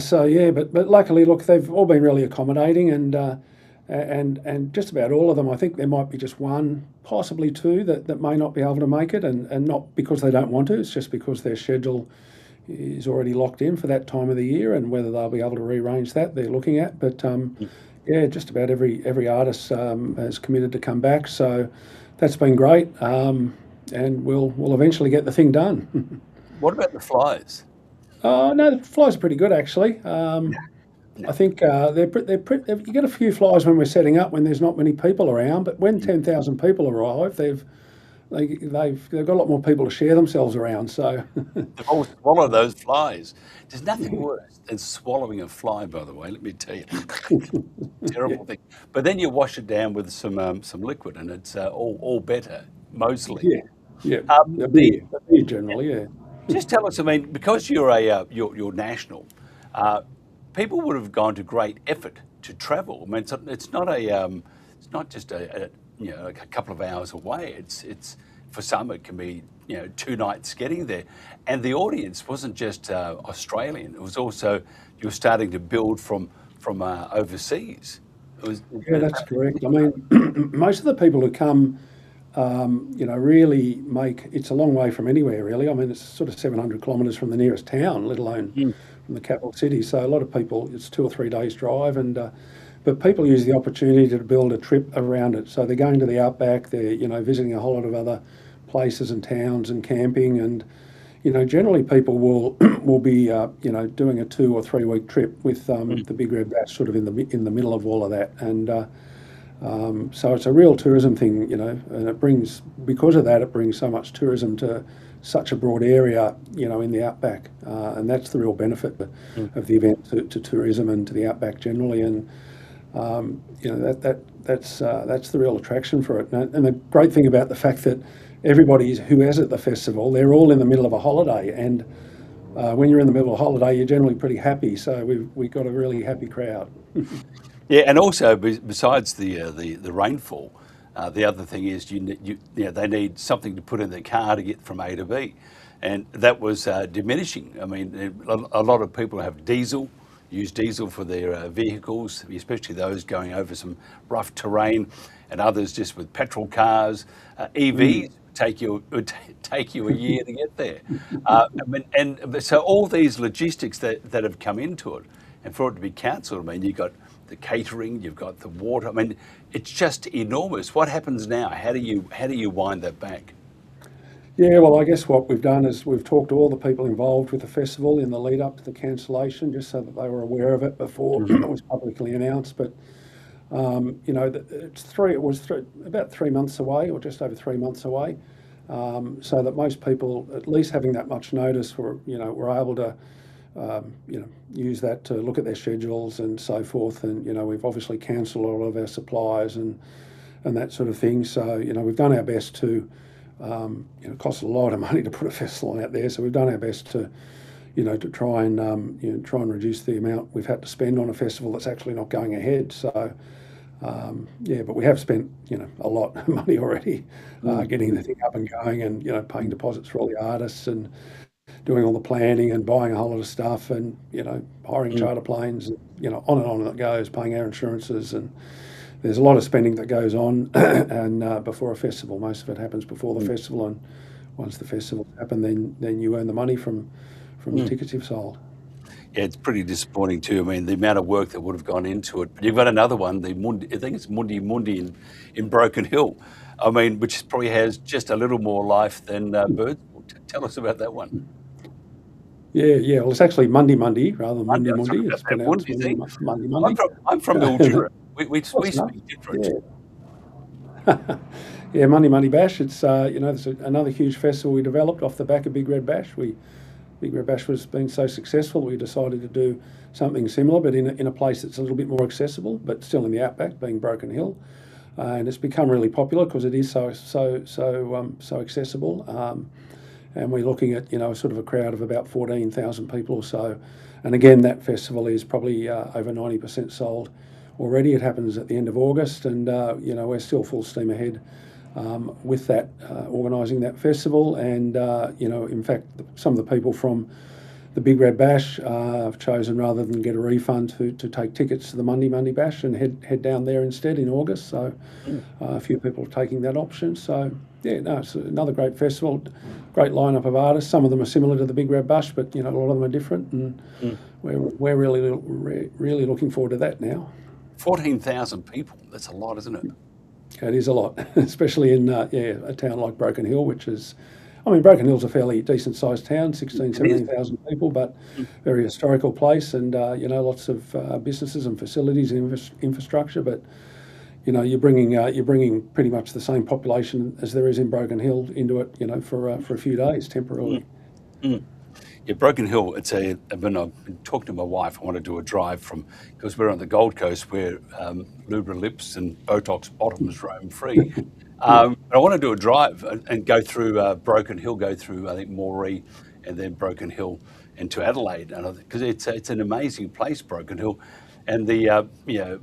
so yeah. But luckily, look, they've all been really accommodating, and just about all of them. I think there might be just one, possibly two, that may not be able to make it, and not because they don't want to. It's just because their schedule is already locked in for that time of the year, and whether they'll be able to rearrange that, they're looking at. But yeah, just about every artist has committed to come back, so that's been great, and we'll eventually get the thing done. What about the flies? Oh no, the flies are pretty good actually. I think you get a few flies when we're setting up when there's not many people around, but when 10,000 people arrive, they've got a lot more people to share themselves around. So they've all swallowed those flies. There's nothing worse than swallowing a fly, by the way. Let me tell you, terrible thing. But then you wash it down with some liquid, and it's all better mostly. Yeah. A beer generally. Yeah. Just tell us. I mean, because you're you're national, people would have gone to great effort to travel. I mean, it's not just a couple of hours away. It's for some it can be 2 nights getting there, and the audience wasn't just Australian. It was also you're starting to build from overseas. That's correct. I mean, most of the people who come, really it's a long way from anywhere. Really, I mean, it's sort of 700 kilometres from the nearest town, let alone from the capital city. So a lot of people, it's 2 or 3 days drive, and but people use the opportunity to build a trip around it. So they're going to the outback, they're visiting a whole lot of other places and towns and camping, and generally people will be doing a 2 or 3 week trip with the Big Red Bash sort of in the middle of all of that, and so it's a real tourism thing, and it brings so much tourism to such a broad area, in the outback, and that's the real benefit of the event to tourism and to the outback generally, and that's the real attraction for it. And the great thing about the fact that everybody who is at the festival, they're all in the middle of a holiday, and when you're in the middle of a holiday, you're generally pretty happy. So we've got a really happy crowd. Yeah, and also besides the rainfall, the other thing is they need something to put in their car to get from A to B, and that was diminishing. I mean, a lot of people use diesel for their vehicles, especially those going over some rough terrain, and others just with petrol cars. EVs would take you a year to get there. And so all these logistics that have come into it, and for it to be cancelled, I mean, you've got the catering, you've got the water. I mean, it's just enormous. What happens now? How do you wind that back? Yeah, well, I guess what we've done is we've talked to all the people involved with the festival in the lead up to the cancellation, just so that they were aware of it before it was publicly announced. But it was about 3 months away, or just over 3 months away, so that most people, at least having that much notice, were able to use that to look at their schedules and so forth. And we've obviously cancelled all of our supplies and that sort of thing. So we've done our best to. It costs a lot of money to put a festival out there, so we've done our best to try and reduce the amount we've had to spend on a festival that's actually not going ahead. So but we have spent a lot of money already getting the thing up and going, and paying deposits for all the artists and doing all the planning and buying a whole lot of stuff, and hiring charter planes, and on and on it goes, paying our insurances, and there's a lot of spending that goes on, and before a festival. Most of it happens before the festival, and once the festivals happen, then you earn the money from the tickets you've sold. Yeah, it's pretty disappointing too. I mean, the amount of work that would have gone into it. But you've got another one, I think it's Mundi in Broken Hill. I mean, which probably has just a little more life than Birdsville. Tell us about that one. Yeah. Well, it's actually Mundi rather than Mundi. It's pronounced Mundi. I'm from Mildura. We speak different. Yeah, Mundi Bash. It's it's another huge festival we developed off the back of Big Red Bash. We Big Red Bash was being so successful, we decided to do something similar, but in a place that's a little bit more accessible, but still in the outback, being Broken Hill. And it's become really popular because it is so accessible. And we're looking at, sort of a crowd of about 14,000 people or so. And again, that festival is probably over 90% sold already. It happens at the end of August, and we're still full steam ahead with that, organising that festival. And in fact, some of the people from the Big Red Bash have chosen, rather than get a refund, to take tickets to the Monday Bash and head down there instead in August. So a few people are taking that option. So yeah, no, it's another great festival, great lineup of artists. Some of them are similar to the Big Red Bash, but a lot of them are different, and we're really looking forward to that now. 14,000 people, that's a lot, isn't it? It is a lot, especially in a town like Broken Hill, which is, Broken Hill's a fairly decent-sized town, 17,000 people, but very historical place, and lots of businesses and facilities and infrastructure. But you're bringing pretty much the same population as there is in Broken Hill into it, for a few days temporarily. Yeah, Broken Hill. When I've been talking to my wife, I want to do a drive because we're on the Gold Coast where Lubra lips and Botox bottoms roam free. I want to do a drive and go through Broken Hill, go through, I think, Moree, and then Broken Hill into Adelaide, because it's an amazing place, Broken Hill. And the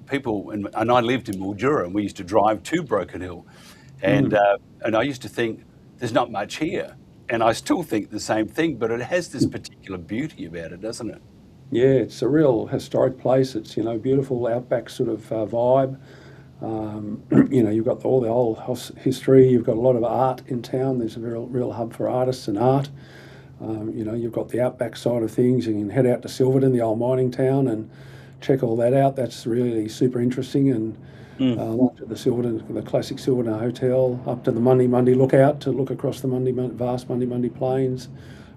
people, and I lived in Mildura, and we used to drive to Broken Hill, and I used to think there's not much here, and I still think the same thing, but it has this particular beauty about it, doesn't it? Yeah, it's a real historic place. It's beautiful outback sort of vibe. You've got all the old history. You've got a lot of art in town. There's a real hub for artists and art. You've got the outback side of things. You can head out to Silverton, the old mining town, and check all that out. That's really super interesting. And up to the classic Silverton Hotel, up to the Monday Lookout to look across the vast Monday Plains,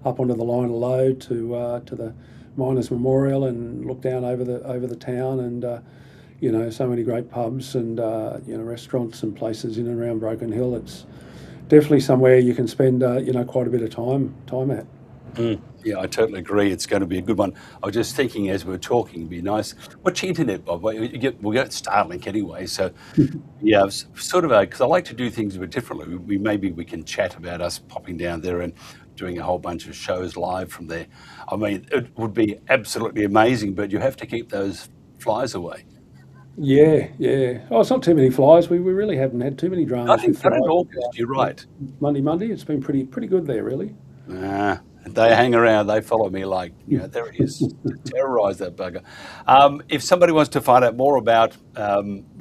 up onto the line of load to the Miners' Memorial, and look down over the town, and so many great pubs and restaurants and places in and around Broken Hill. It's definitely somewhere you can spend quite a bit of time at. Yeah, I totally agree. It's going to be a good one. I was just thinking as we were talking, it'd be nice. What's your internet, Bob? We'll get Starlink anyway. So, yeah, sort of because I like to do things a bit differently. Maybe we can chat about us popping down there and doing a whole bunch of shows live from there. It would be absolutely amazing, but you have to keep those flies away. Yeah. Oh, it's not too many flies. We really haven't had too many dramas. I think in August, you're right. Monday, it's been pretty good there, really. They hang around, they follow me like, there he is, terrorise that bugger. If somebody wants to find out more about,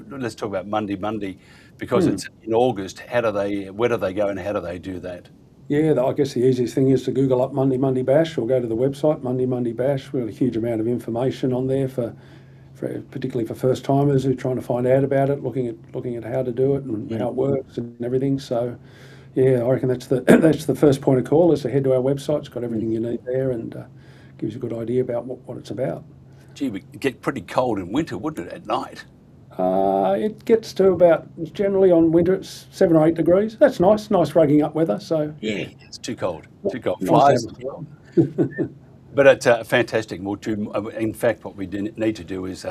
let's talk about Monday, because it's in August, where do they go and how do they do that? Yeah, I guess the easiest thing is to Google up Monday Bash or go to the website, Monday Bash. We've got a huge amount of information on there particularly for first timers who are trying to find out about it, looking at how to do it and how it works and everything. So, yeah, I reckon that's the first point of call, is to head to our website. It's got everything you need there, and gives you a good idea about what it's about. Gee, it would get pretty cold in winter, wouldn't it, at night? It gets to about, generally on winter, it's 7 or 8 degrees. That's nice rugging up weather. So yeah, it's too cold. Nice. Flies. But it's fantastic. In fact, what we need to do is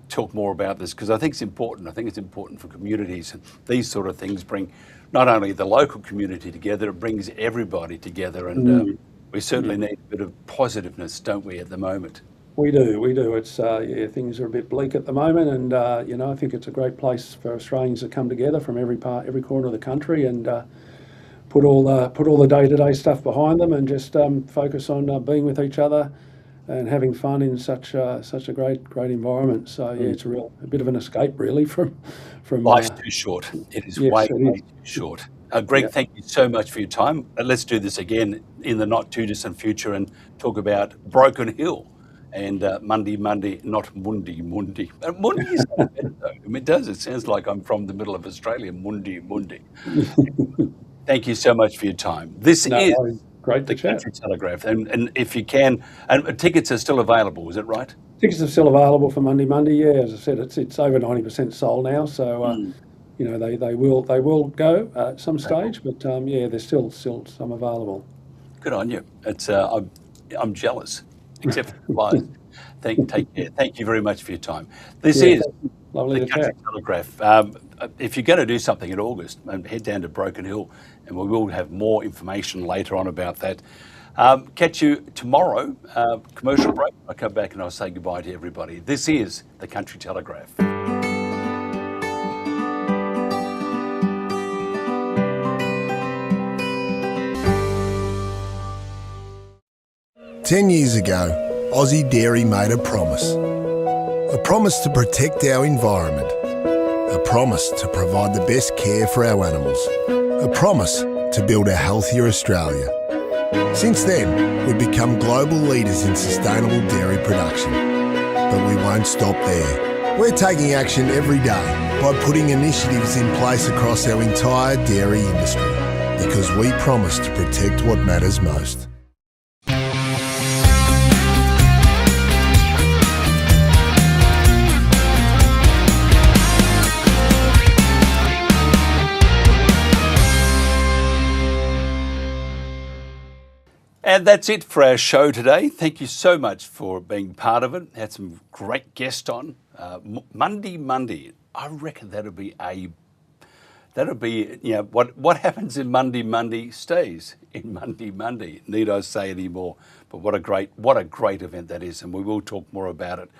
talk more about this, because I think it's important. I think it's important for communities. And these sort of things bring not only the local community together, it brings everybody together. And we certainly need a bit of positiveness, don't we, at the moment? We do. It's things are a bit bleak at the moment, and I think it's a great place for Australians to come together from every corner of the country, and put all the day-to-day stuff behind them, and just focus on being with each other and having fun in such a great environment. So yeah, it's a bit of an escape really from life's too short. It is way too short. Greg, thank you so much for your time. Let's do this again in the not too distant future and talk about Broken Hill. And Monday, not Mundi. Mundi is not bad though. It does. It sounds like I'm from the middle of Australia. Mundi. Thank you so much for your time. This is great the Country Telegraph, and if you can, and tickets are still available. Is it right? Tickets are still available for Monday. Yeah, as I said, it's over 90% sold now. So they will go at some stage, but there's still some available. Good on you. It's I'm jealous, except for the flies. Take care. Thank you very much for your time. This is lovely the to Country chat. Telegraph. If you're going to do something in August, head down to Broken Hill, and we will have more information later on about that. Catch you tomorrow, commercial break. I'll come back and I'll say goodbye to everybody. This is the Country Telegraph. 10 years ago, Aussie Dairy made a promise. A promise to protect our environment. A promise to provide the best care for our animals. A promise to build a healthier Australia. Since then, we've become global leaders in sustainable dairy production. But we won't stop there. We're taking action every day by putting initiatives in place across our entire dairy industry, because we promise to protect what matters most. And that's it for our show today. Thank you so much for being part of it. Had some great guests on. Monday. I reckon that'll be what happens in Monday stays in Monday. Need I say any more? But what a great event that is, and we will talk more about it.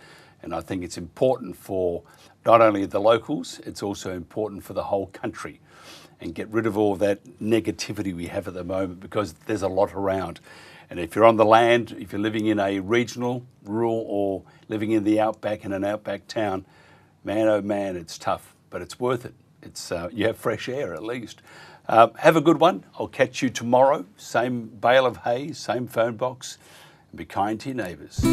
And I think it's important for not only the locals, it's also important for the whole country, and get rid of all that negativity we have at the moment, because there's a lot around. And if you're on the land, if you're living in a regional, rural, or living in the outback in an outback town, man, oh man, it's tough, but it's worth it. It's you have fresh air at least. Have a good one. I'll catch you tomorrow. Same bale of hay, same phone box. And be kind to your neighbours.